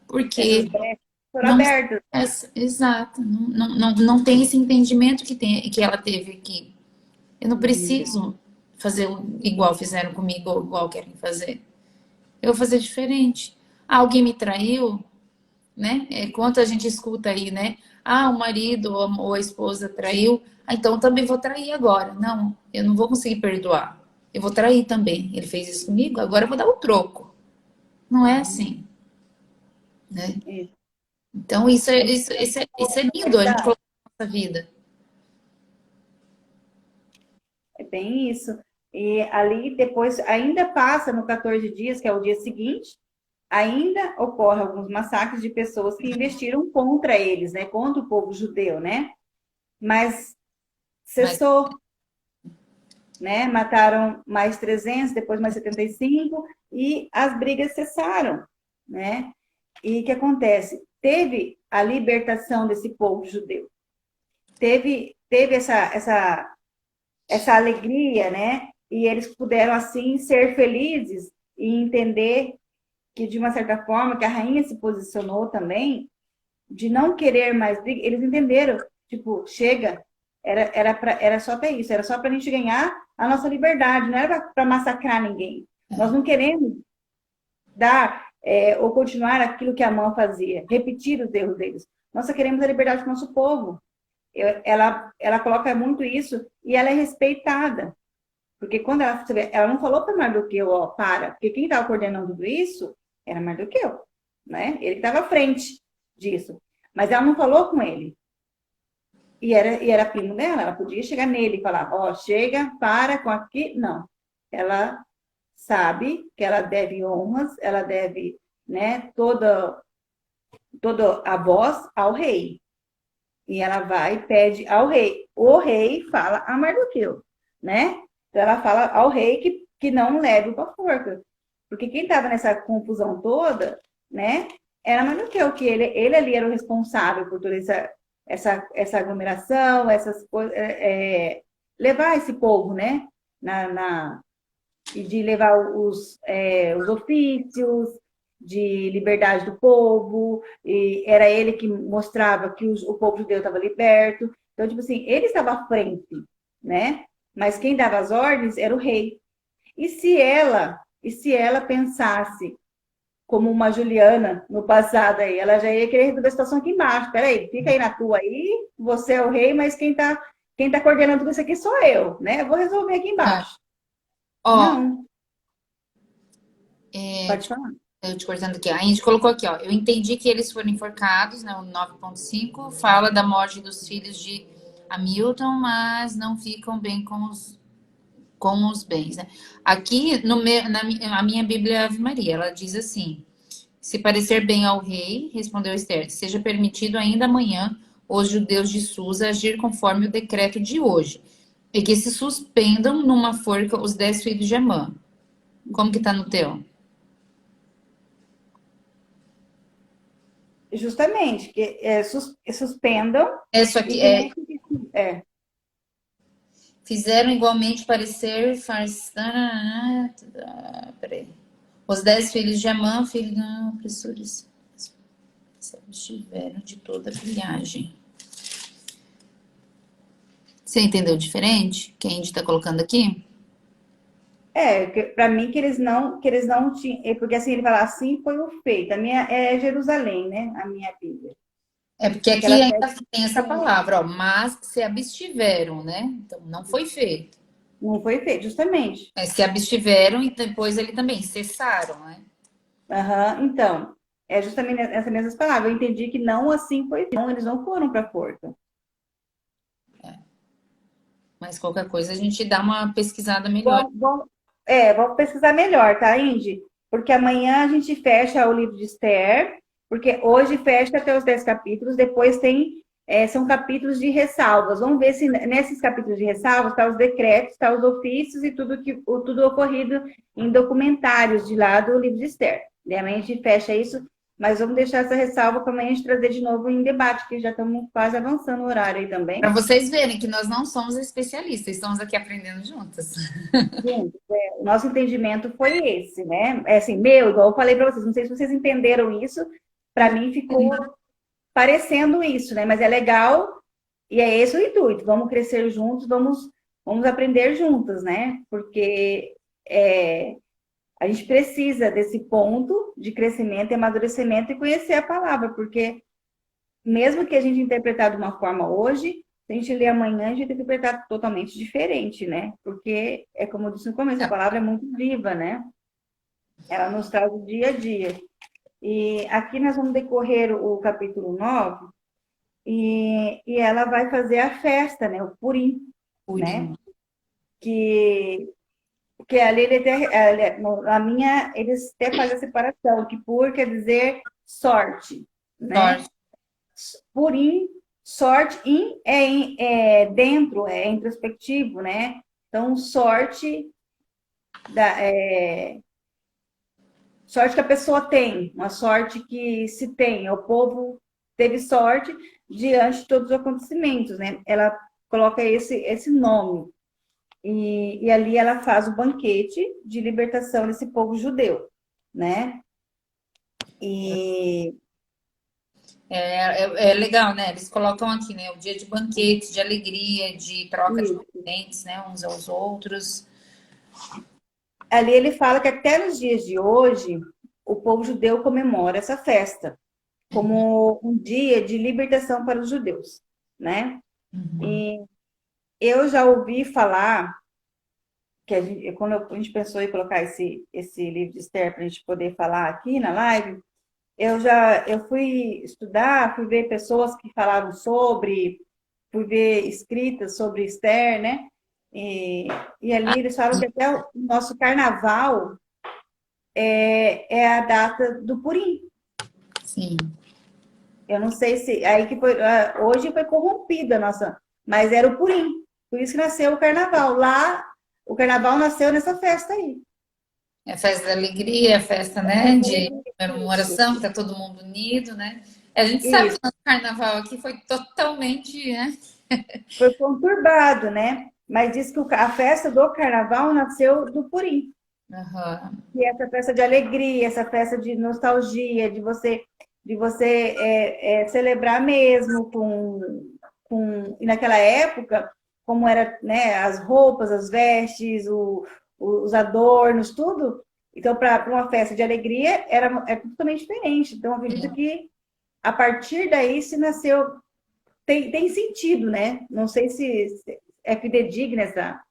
Porque brechas foram não abertas. exato, não tem esse entendimento que ela teve aqui. Eu não Uhum. preciso fazer igual fizeram comigo ou igual querem fazer. Eu vou fazer diferente. Ah, alguém me traiu, né? Quanto a gente escuta aí, né? Ah, o marido ou a esposa traiu, ah, então eu também vou trair agora. Não, eu não vou conseguir perdoar. Eu vou trair também. Ele fez isso comigo, agora eu vou dar o troco. Não é Uhum. assim, né? Isso. Então É muito isso é lindo a gente essa, colocar na nossa vida. é bem isso. E ali depois ainda passa no 14 dias, que é o dia seguinte, ainda ocorre alguns massacres de pessoas que investiram contra eles, né? Contra o povo judeu, né? Mas Mas cessou, né? Mataram mais 300, depois mais 75 e as brigas cessaram, né? E o que acontece? Teve a libertação desse povo judeu. Teve essa alegria, né? E eles puderam, assim, ser felizes e entender que, de uma certa forma, que a rainha se posicionou também, de não querer mais briga. Eles entenderam, tipo, chega, era só até isso, era só para a gente ganhar a nossa liberdade, não era para massacrar ninguém. Nós não queremos dar ou continuar aquilo que a mãe fazia, repetir os erros deles. Nós só queremos a liberdade do nosso povo. Ela coloca muito isso e ela é respeitada. Porque quando ela não falou para Mardoqueu, ó, para, porque quem estava coordenando tudo isso era Mardoqueu, né? Ele estava à frente disso. Mas ela não falou com ele. E era primo dela, ela podia chegar nele e falar, ó, chega, para com aqui. Não. Ela sabe que ela deve honras, ela deve, né, toda a voz ao rei. E ela vai e pede ao rei. O rei fala a Mardoqueu, né? Então ela fala ao rei que não leve para a forca. Porque quem estava nessa confusão toda, né, era Mardoqueu, que ele ali era o responsável por toda essa aglomeração, essas coisas, levar esse povo, né, e de levar os ofícios de liberdade do povo, e era ele que mostrava que o povo judeu estava liberto. Então, tipo assim, ele estava à frente, né? Mas quem dava as ordens era o rei. E se ela pensasse como uma Juliana no passado aí, ela já ia querer resolver a situação aqui embaixo. Peraí, fica aí na tua aí, você é o rei, mas quem tá coordenando tudo isso aqui sou eu, né? Eu vou resolver aqui tá. embaixo. Ó, Não, pode falar. eu te cortando aqui. A gente colocou aqui, ó. Eu entendi que eles foram enforcados, né? O 9.5 fala da morte dos filhos de Hamilton, mas não ficam bem com os bens, né? Aqui a minha Bíblia Ave Maria, ela diz assim: se parecer bem ao rei, respondeu Esther, seja permitido ainda amanhã os judeus de Susa a agir conforme o decreto de hoje, e que se suspendam numa forca os 10 filhos de Amã. Como que tá no teu? Justamente, que suspendam Isso e aqui que é. não é, Fizeram igualmente parecer faz. Peraí. Os 10 filhos de Amã, filho da opressores, se abstiveram de toda a pilhagem. Você entendeu diferente? Que a gente está colocando aqui? para mim que eles não tinham, porque assim ele fala assim foi o feito. A minha é Jerusalém, né? A minha Bíblia. É porque Que aqui ela ainda tem essa palavra, ó, mas se abstiveram, né? Então não foi feito. não foi feito, justamente. Se abstiveram e depois ele também cessaram, né? Aham, então, é justamente essas mesmas palavras. Eu entendi que não assim foi, não, eles não foram para a forca. Mas qualquer coisa a gente dá uma pesquisada melhor. Vamos pesquisar melhor, tá, Indy? Porque amanhã a gente fecha o livro de Esther, porque hoje fecha até os 10 capítulos, depois são capítulos de ressalvas. Vamos ver se nesses capítulos de ressalvas está os decretos, está os ofícios e tudo ocorrido em documentários de lá do livro de Esther. E amanhã a gente fecha isso, mas vamos deixar essa ressalva para amanhã a gente trazer de novo em debate, que já estamos quase avançando o horário aí Para também. vocês verem que nós não somos especialistas, estamos aqui aprendendo juntas. Gente, o nosso entendimento foi esse, né? É assim, meu, igual eu falei para vocês, não sei se vocês entenderam isso, para mim ficou parecendo isso, né? Mas é legal e é esse o intuito. Vamos crescer juntos, vamos aprender juntas, né? Porque a gente precisa desse ponto de crescimento e amadurecimento e conhecer a palavra, porque mesmo que a gente interpretar de uma forma hoje, se a gente ler amanhã, a gente vai interpretar totalmente diferente, né? Porque, é como eu disse no começo, a palavra é muito viva, né? Ela nos traz o dia a dia. E aqui nós vamos decorrer o capítulo 9 e ela vai fazer a festa, né? O Purim, né? Purim. Que ali na minha, eles até fazem a separação, que pur quer dizer sorte, né? Sorte. Purim, sorte, dentro, é introspectivo, né? Então, sorte que a pessoa tem, uma sorte que se tem. O povo teve sorte diante de todos os acontecimentos, né? Ela coloca esse nome. E ali ela faz o banquete de libertação desse povo judeu, né? E É legal, né? Eles colocam aqui, né? O dia de banquete, de alegria, de troca de presentes, né? Uns aos outros. ali ele fala que até nos dias de hoje, o povo judeu comemora essa festa como um dia de libertação para os judeus, né? E eu já ouvi falar que quando a gente pensou em colocar esse livro de Esther para a gente poder falar aqui na live, eu fui estudar, fui ver pessoas que falaram fui ver escritas sobre Esther, né? E ali eles falam que até o nosso carnaval é a data do Purim. Sim. Eu não sei se aí que foi hoje foi corrompida a nossa, mas era o Purim. Por isso que nasceu o carnaval. Lá, o carnaval nasceu nessa festa aí. É festa da alegria, é festa, né? De comemoração, que tá todo mundo unido, né? A gente sabe que Isso. o nosso carnaval aqui foi totalmente, né? Foi conturbado, né? Mas diz que a festa do carnaval nasceu do Purim. Uhum. Que é essa festa de alegria, essa festa de nostalgia, de você celebrar mesmo e naquela época, como era, né, as roupas, as vestes, os adornos, tudo. Então, para uma festa de alegria, é totalmente diferente. Então, eu acredito que a partir daí se nasceu, tem sentido, né? Não sei se é fidedigna essa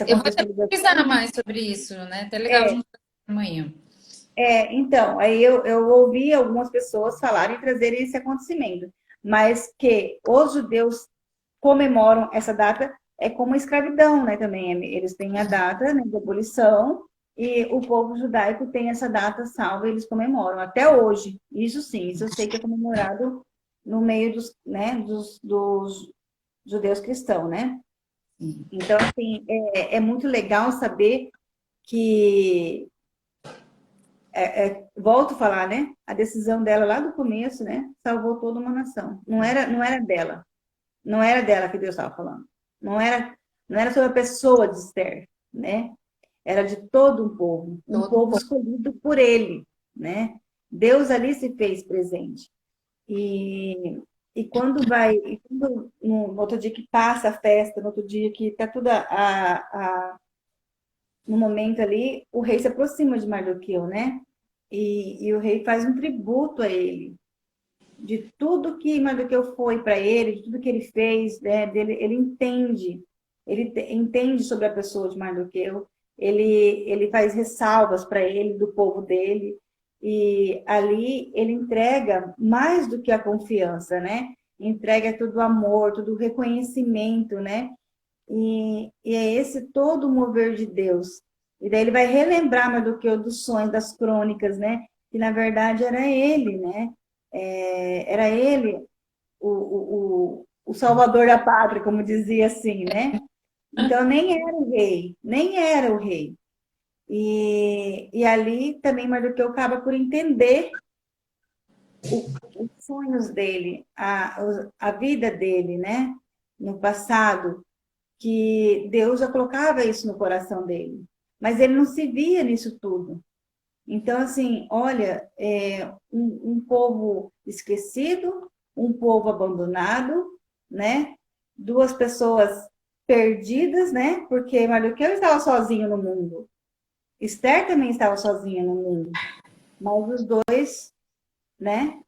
Eu vou até pesquisar contextualização. mais sobre isso, né? Até legal a É, gente amanhã. então, aí eu ouvi algumas pessoas falarem e trazerem esse acontecimento, mas que os judeus comemoram essa data como escravidão, né, também. Eles têm a data, né, de abolição e o povo judaico tem essa data salva e eles comemoram até hoje. Isso sim, isso eu sei que é comemorado no meio dos, né, dos judeus cristãos, né? Sim. Então, assim, é muito legal saber que, volto a falar, né? A decisão dela lá do começo, né? Salvou toda uma nação. Não era dela. Não era dela que Deus estava falando. Não era sobre a pessoa de Esther, né? Era de todo um Todo povo escolhido por ele, né? Deus ali se fez presente. E, no outro dia que passa a festa, no outro dia que está tudo no momento ali, o rei se aproxima de Mardoqueu, né? E o rei faz um tributo a ele, de tudo que Mardoqueu foi para ele, de tudo que ele fez, né? Ele entende, entende sobre a pessoa de Mardoqueu, ele faz ressalvas para ele, do povo dele, e ali ele entrega mais do que a confiança, né? Entrega todo o amor, todo o reconhecimento, né? E é esse todo o mover de Deus. E daí ele vai relembrar Mardoqueu dos sonhos, das crônicas, né? Que na verdade era ele, né? Era ele o salvador da pátria, como dizia assim, né? Então nem era o rei, nem era o rei. E ali também Mardoqueu acaba por entender os sonhos dele, a vida dele, né? No passado, que Deus já colocava isso no coração dele. Mas ele não se via nisso tudo. Então, assim, olha, um povo esquecido, um povo abandonado, né? Duas pessoas perdidas, né? Porque Mardoqueu estava sozinho no mundo. Esther também estava sozinha no mundo. Mas os dois, né?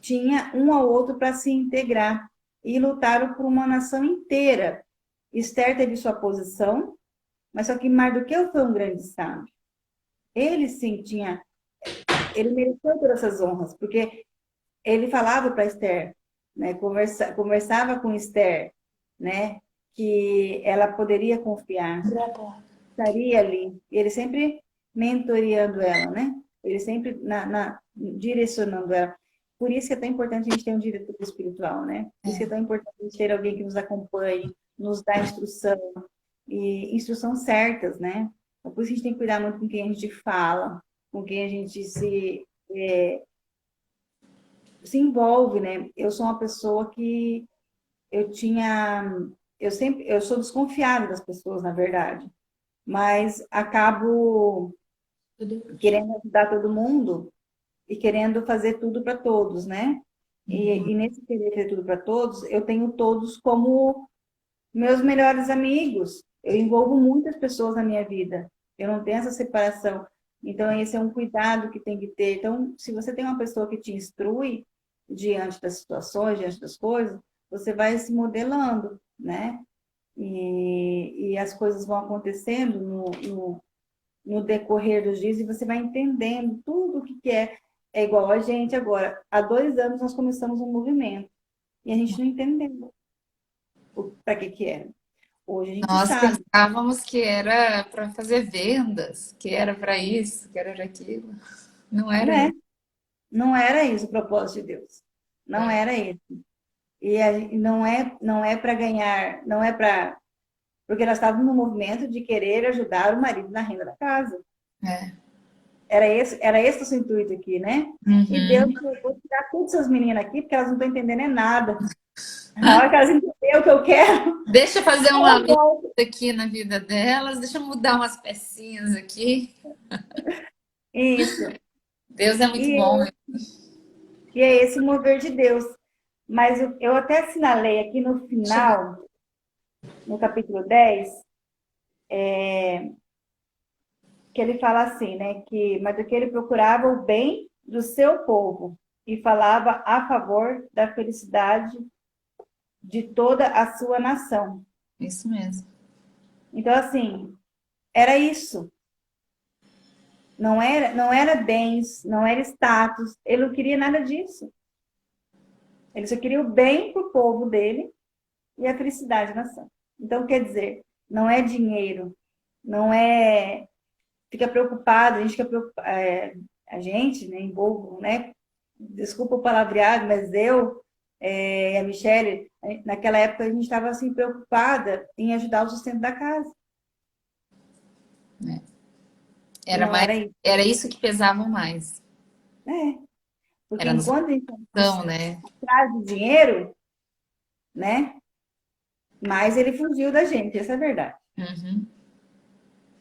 Tinha um ao outro para se integrar e lutaram por uma nação inteira. Esther teve sua posição, mas só que Mardoqueu foi um grande sábio. Ele sim tinha, ele mereceu todas essas honras, porque ele falava para Esther, né, conversava com Esther, né, que ela poderia confiar, estaria ali. E ele sempre mentoreando ela, né? Ele sempre direcionando ela. Por isso que é tão importante a gente ter um diretor espiritual, né? Por isso que é tão importante a gente ter alguém que nos acompanhe, nos dá instrução, e instruções certas, né? Por isso a gente tem que cuidar muito com quem a gente fala, com quem a gente se envolve, né? Eu sou uma pessoa que eu tinha, eu sou desconfiada das pessoas, na verdade, mas acabo querendo ajudar todo mundo e querendo fazer tudo para todos, né? E nesse querer fazer tudo para todos, eu tenho todos como meus melhores amigos. Eu envolvo muitas pessoas na minha vida. Eu não tenho essa separação. Então, esse é um cuidado que tem que ter. Então, se você tem uma pessoa que te instrui diante das situações, diante das coisas, você vai se modelando, né? E as coisas vão acontecendo no decorrer dos dias e você vai entendendo tudo o que é. É igual a gente agora. Há 2 anos nós começamos um movimento e a gente não entendeu para que era. Hoje a gente Nós sabe, pensávamos que era para fazer vendas, que era para isso, que era para aquilo. Não era né? isso. Não era isso o propósito de Deus. Não era isso. E não é para ganhar, não é para. Porque nós estávamos no movimento de querer ajudar o marido na renda da casa. É. Era esse o seu intuito aqui, né? E Deus Uhum. falou, vou tirar todas essas meninas aqui, porque elas não estão entendendo nada. Na hora que elas entenderem o que eu quero, Deixa eu fazer uma elas luz voltam. aqui na vida delas, deixa eu mudar umas pecinhas aqui. Isso. Deus é muito E, bom, né? e é esse mover de Deus. Mas eu até assinalei aqui no final, no capítulo 10, que ele fala assim, né? Mas que ele procurava o bem do seu povo e falava a favor da felicidade de toda a sua nação. Isso mesmo. Então, assim, era isso. Não era bens, não era status. Ele não queria nada disso. Ele só queria o bem para o povo dele e a felicidade da nação. Então, quer dizer, não é dinheiro, não fica preocupado, a gente fica preocupado, a gente, né, envolvo, né, desculpa o palavreado, mas eu e a Michelle, naquela época a gente estava assim preocupada em ajudar o sustento da casa. né? E Era não mais, era isso. era isso que pesava mais. É, porque Era a nossa enquanto a gente questão, né? traz o dinheiro, né? Mais ele fugiu da gente, essa é a verdade. Uhum.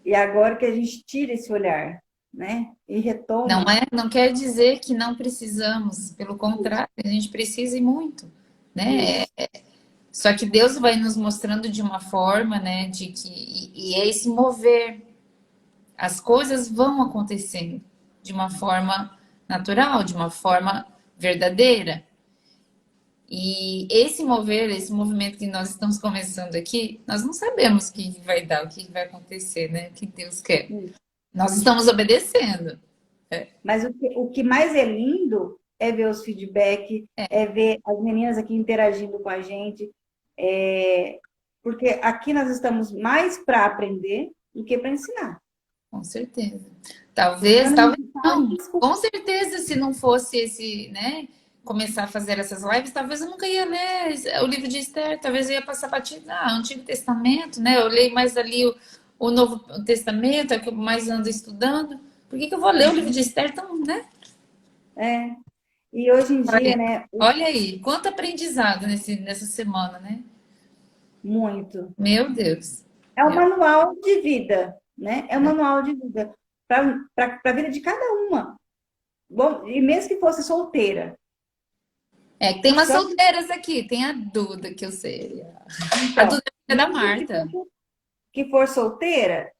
E agora que a gente tira esse olhar, né? E Não retoma. é, não quer dizer que não precisamos, pelo contrário, a gente precisa e muito, né? Isso. Só que Deus vai nos mostrando de uma forma, né, de que e é esse mover, as coisas vão acontecendo de uma forma natural, de uma forma verdadeira. E esse mover, esse movimento que nós estamos começando aqui, nós não sabemos o que vai dar, o que vai acontecer, né? O que Deus quer. Isso. Nós estamos obedecendo. Mas o que mais é lindo é ver os feedback, é ver as meninas aqui interagindo com a gente. Porque aqui nós estamos mais para aprender do que para ensinar. Com certeza. E Talvez, quando a talvez gente fala, não. desculpa, Com certeza, se não fosse esse, né, começar a fazer essas lives, talvez eu nunca ia ler o livro de Esther, talvez eu ia passar batido, Antigo Testamento, né? Eu leio mais ali o Novo Testamento, é o que eu mais ando estudando. Por que que eu vou ler o livro de Esther tão, né? é. E hoje em dia, Olha, né, olha aí, quanto aprendizado nessa semana, né? muito. Meu Deus. É um Meu- manual de vida, né? É um manual de vida para a vida de cada uma. Bom, e mesmo que fosse solteira. É, que tem umas Só solteiras aqui, tem a Duda, que eu sei. A então, Duda é da mesmo Marta. que for solteira,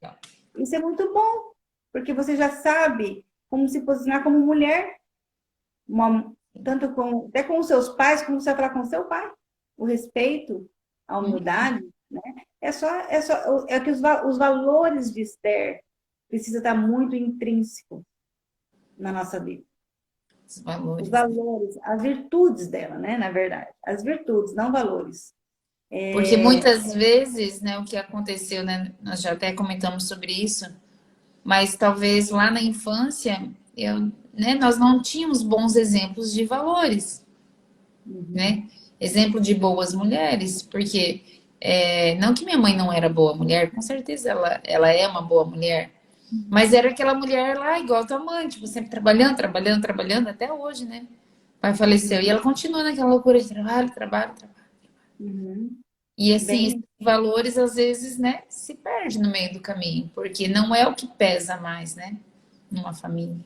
isso é muito bom, porque você já sabe como se posicionar como mulher, uma, tanto com, até com os seus pais, como você vai falar com o seu pai. O respeito, a humildade, né? É que os valores de Esther precisa estar muito intrínseco na nossa vida. Os Os valores. valores, as virtudes dela, né? Na verdade, as virtudes, não valores. Porque muitas vezes, né, o que aconteceu, né, nós já até comentamos sobre isso, mas talvez lá na infância, né, nós não tínhamos bons exemplos de valores, Uhum, né? Exemplo de boas mulheres, porque não que minha mãe não era boa mulher, com certeza ela é uma boa mulher, mas era aquela mulher lá igual a tua mãe, tipo, sempre trabalhando, trabalhando, trabalhando, até hoje, né? O pai faleceu e ela continua naquela loucura de trabalho, trabalho, trabalho. uhum. E assim, esses Bem, valores às vezes, né, se perde no meio do caminho, porque não é o que pesa mais, né, numa família.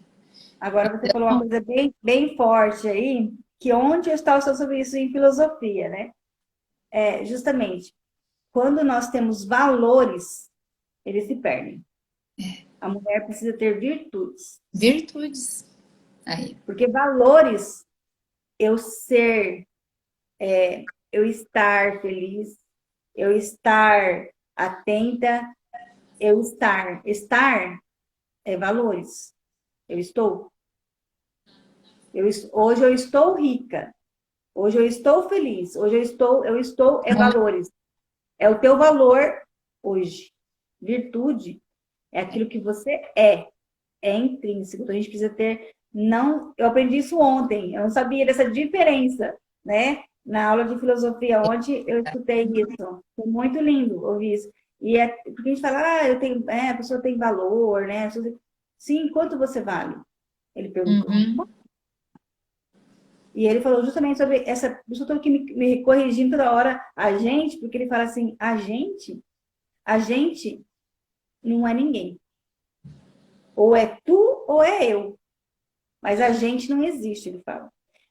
agora você falou uma coisa bem forte aí, que onde eu estava sobre isso em filosofia, né? É, justamente, quando nós temos valores, eles se perdem. A mulher precisa ter virtudes, Virtudes. Aí. porque valores, eu ser, eu estar feliz, eu estar atenta, estar é valores. Eu estou. Hoje eu estou rica. Hoje eu estou feliz. Hoje é valores. É o teu valor hoje. Virtude é aquilo que você é intrínseco. Então a gente precisa ter, não, eu aprendi isso ontem, eu não sabia dessa diferença, né? Na aula de filosofia ontem eu escutei isso. Foi muito lindo ouvir isso. E é porque a gente fala, a pessoa tem valor, né? Sim, quanto você vale? Ele perguntou. Uhum. E ele falou justamente sobre essa. Por isso eu estou aqui me corrigindo toda hora a gente, porque ele fala assim: a gente não é ninguém. Ou é tu ou é eu. Mas a gente não existe, ele fala.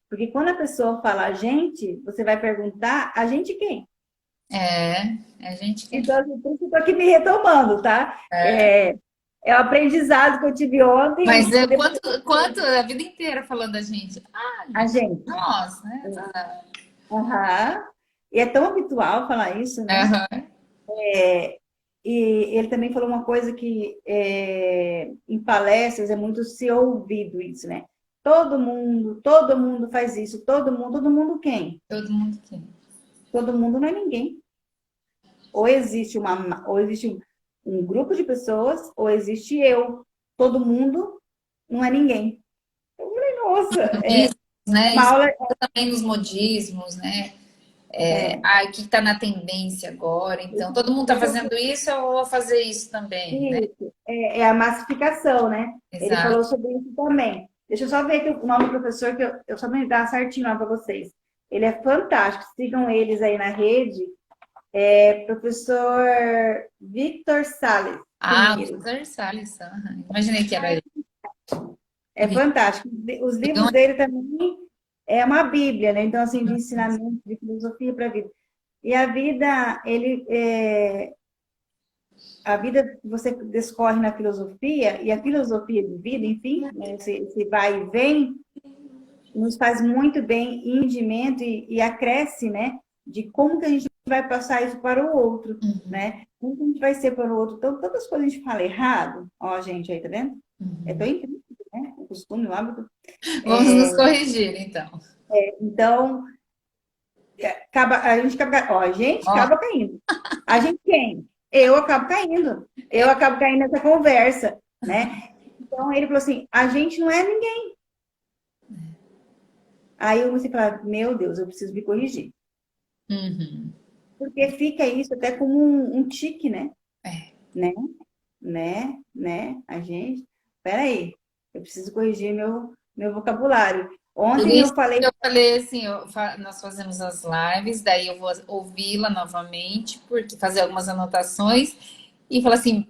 Porque quando a pessoa fala a gente, você vai perguntar a gente quem? A gente quer. Então, assim, por isso eu estou aqui me retomando, tá? É o aprendizado que eu tive ontem Mas e que depois quanto a vida inteira falando a gente? Ah, a gente, gente. nós, né? Aham. E é tão habitual falar isso, né? Aham. E ele também falou uma coisa que em palestras é muito se ouvido isso, né? Todo mundo faz isso, todo mundo quem? Todo mundo quer. Todo mundo não é ninguém. Ou existe um grupo de pessoas, ou existe eu. Todo mundo não é ninguém. Eu falei, nossa, Isso. né? Uma Isso aula também nos modismos, né? é, O que está na tendência agora? Então, todo mundo está deixa fazendo isso, eu vou fazer isso também, né? Isso, é a massificação, né? Ele Exato. falou sobre isso também. Deixa eu só ver aqui o nome do professor, que eu só me dar certinho lá para vocês. Ele é fantástico, sigam eles aí na rede. É professor Victor Sales Ah, o Pinheiro. César Salles. Aham. Imaginei que era ele. É fantástico. Os livros dele também é uma bíblia, né? Então, assim, de ensinamento, de filosofia para a vida. E a vida, a vida que você descorre na filosofia, e a filosofia de vida, enfim, né, esse vai e vem, nos faz muito bem em entendimento e acresce, né, de como que a gente vai passar isso para o outro, né? Como que a gente vai ser para o outro. Então, tantas coisas a gente fala errado, ó, gente, aí, tá vendo? É tão incrível, né? O costume, o hábito. Vamos nos corrigir, então. Então, a gente acaba, ó, a gente Ó, acaba caindo. A gente quem? Eu acabo caindo. Eu acabo caindo nessa conversa, né? Então ele falou assim: a gente não é ninguém. Aí eu comecei a falar: meu Deus, eu preciso me corrigir. uhum. Porque fica isso até como um tique, né? É. Né? A gente. Peraí, eu preciso corrigir meu vocabulário. Por Ontem isso eu falei. que eu falei assim, nós fazemos as lives, daí eu vou ouvi-la novamente, porque fazer algumas anotações e falar assim,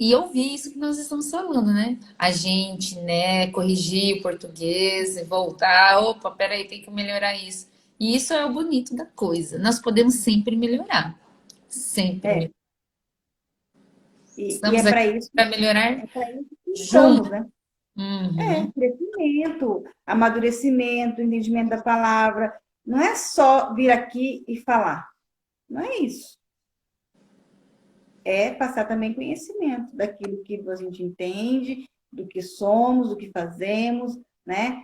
e ouvir isso que nós estamos falando, né? A gente, né, corrigir o português, voltar, opa, peraí, tem que melhorar isso. E isso é o bonito da coisa. Nós podemos sempre melhorar. Sempre É, melhorar. e Estamos aqui para melhorar é para isso que estamos, juntos. né? É, Uhum. crescimento, amadurecimento, entendimento da palavra. Não é só vir aqui e falar. Não é isso. É passar também conhecimento daquilo que a gente entende, do que somos, do que fazemos, né?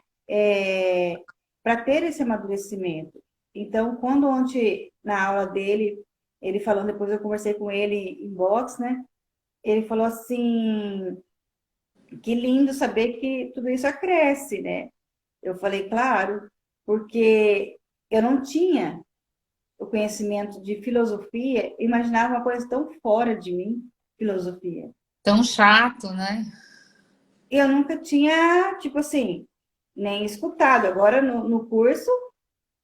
Para ter esse amadurecimento. Então, quando ontem, na aula dele, ele falando, depois eu conversei com ele em box, né? Ele falou assim, que lindo saber que tudo isso acresce, né? Eu falei, claro, porque eu não tinha o conhecimento de filosofia, imaginava uma coisa tão fora de mim, filosofia. Tão chato, né? Eu nunca tinha, tipo assim, nem escutado. Agora no curso,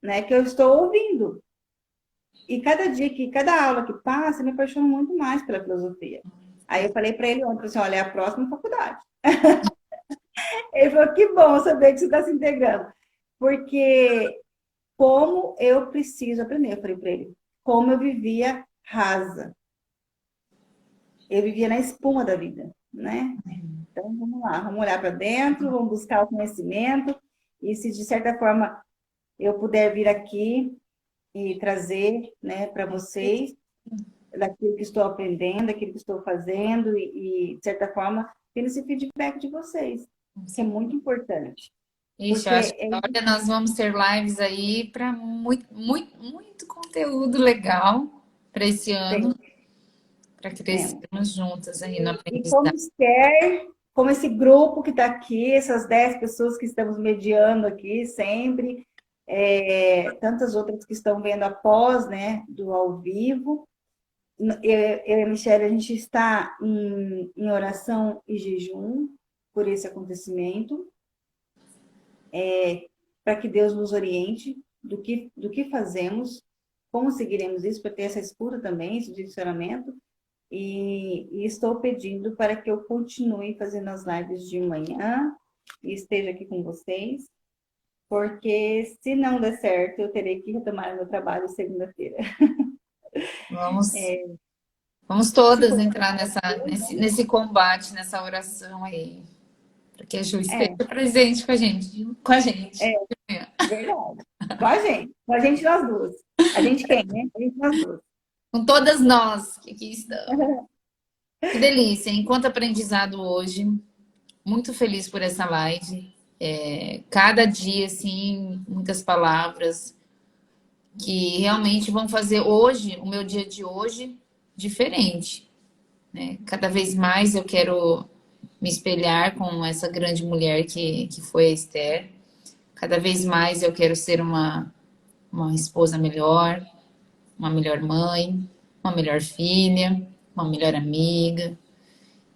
né, que eu estou ouvindo. E cada dia que, cada aula que passa, eu me apaixono muito mais pela filosofia. Aí eu falei para ele ontem, assim, olha, é a próxima faculdade. Ele falou, que bom saber que você está se integrando. Porque como eu preciso aprender. Eu falei para ele, como eu vivia rasa. Eu vivia na espuma da vida, né? Então, vamos lá, vamos olhar para dentro, vamos buscar o conhecimento. E se, de certa forma, eu puder vir aqui e trazer, né, para vocês, daquilo que estou aprendendo, daquilo que estou fazendo, de certa forma, tendo esse feedback de vocês, que é muito importante. Ixi, Porque eu acho que olha, nós vamos ter lives aí para muito, muito, muito conteúdo legal para esse ano, tem, para temos. crescermos juntas aí no E como aprendizado. quer, como esse grupo que está aqui, essas 10 pessoas que estamos mediando aqui sempre, tantas outras que estão vendo após, né, do ao vivo. Eu e a Michelle, a gente está em oração e jejum por esse acontecimento, para que Deus nos oriente do que fazemos, como seguiremos isso, para ter essa escuta também, esse direcionamento. E estou pedindo para que eu continue fazendo as lives de manhã e esteja aqui com vocês, porque se não der certo, eu terei que retomar meu trabalho segunda-feira. Vamos, É, vamos se todas for entrar Deus, nesse combate, nessa oração aí, para que a Ju esteja é, presente com a gente, com a gente. é verdade. Com a gente nós duas. A gente quem, né? A gente nós duas. Com todas nós que aqui estamos. Que delícia, enquanto aprendizado hoje, muito feliz por essa live. Cada dia, assim, muitas palavras que realmente vão fazer hoje, o meu dia de hoje, diferente, né? Cada vez mais eu quero me espelhar com essa grande mulher que foi a Esther, Cada vez mais eu quero ser uma esposa melhor, uma melhor mãe, uma melhor filha, uma melhor amiga.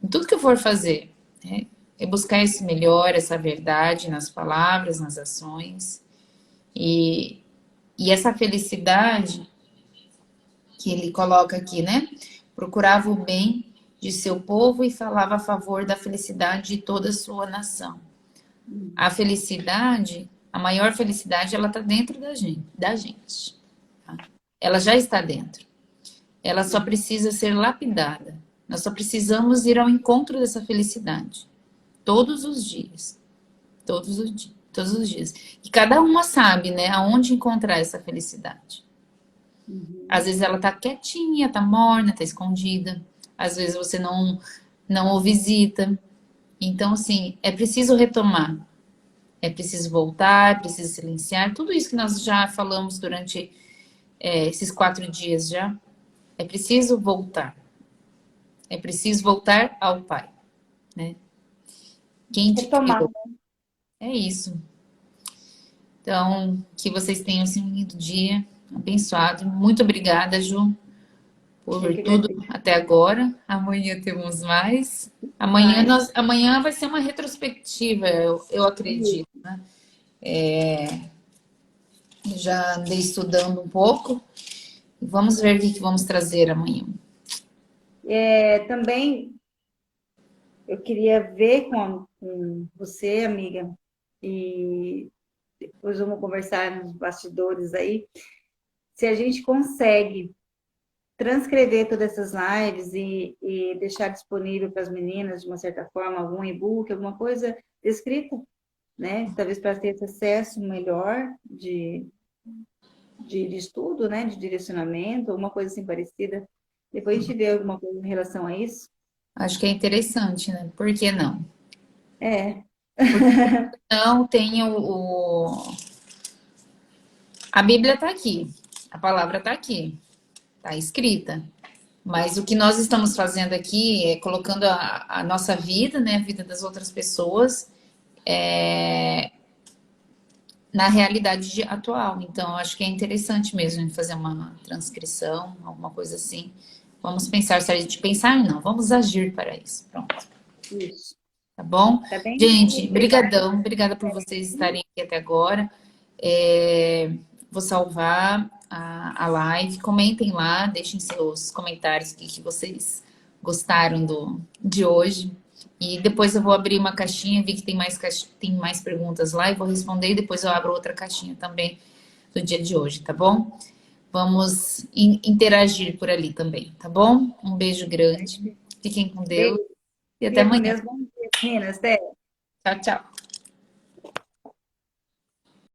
Em tudo que eu for fazer, né? É buscar esse melhor, essa verdade nas palavras, nas ações. E, e essa felicidade que ele coloca aqui, né? Procurava o bem de seu povo e falava a favor da felicidade de toda a sua nação. A felicidade, a maior felicidade, ela está dentro da gente. Tá? Ela já está dentro. Ela só precisa ser lapidada. Nós só precisamos ir ao encontro dessa felicidade. Todos os dias. Todos os dias. Todos os dias. E cada uma sabe, né, aonde encontrar essa felicidade. Às vezes ela tá quietinha, tá morna, tá escondida. Às vezes você não o visita. Então, assim, é preciso retomar. É preciso voltar, é preciso silenciar. Tudo isso que nós já falamos durante esses 4 dias já. É preciso voltar. É preciso voltar ao Pai, né? Quem te Retomar. criou. É isso. Então, que vocês tenham assim, um lindo dia, abençoado. Muito obrigada, Ju, Eu por que tudo agradeço. até agora. Amanhã temos mais. Mas, Amanhã vai ser uma retrospectiva, eu acredito. Já andei estudando um pouco. Vamos ver o que vamos trazer amanhã. também eu queria ver com você, amiga, e depois vamos conversar nos bastidores aí, se a gente consegue transcrever todas essas lives e deixar disponível para as meninas, de uma certa forma, algum e-book, alguma coisa escrita, né? Talvez para ter esse acesso melhor de estudo, né? De direcionamento, alguma coisa assim parecida. Depois a gente vê alguma coisa em relação a isso. Acho que é interessante, né? Por que não? É, Não tem a Bíblia está aqui, a palavra está aqui, está escrita. Mas o que nós estamos fazendo aqui é colocando a nossa vida, né, a vida das outras pessoas, na realidade atual. Então, acho que é interessante mesmo fazer uma transcrição, alguma coisa assim. Vamos pensar, se a gente pensar, não, vamos agir para isso. Pronto, isso. tá bom? Tá bem? Gente, Obrigada. brigadão, obrigada por vocês estarem aqui até agora. É, vou salvar a live. Comentem lá, deixem seus comentários que vocês gostaram de hoje. E depois eu vou abrir uma caixinha, vi que tem mais perguntas lá e vou responder. E depois eu abro outra caixinha também do dia de hoje, tá bom? Vamos interagir por ali também, tá bom? Um beijo grande. Fiquem com Deus Beijo. e até Fica com amanhã. Deus. Bom dia, meninas. Até. Tchau, tchau.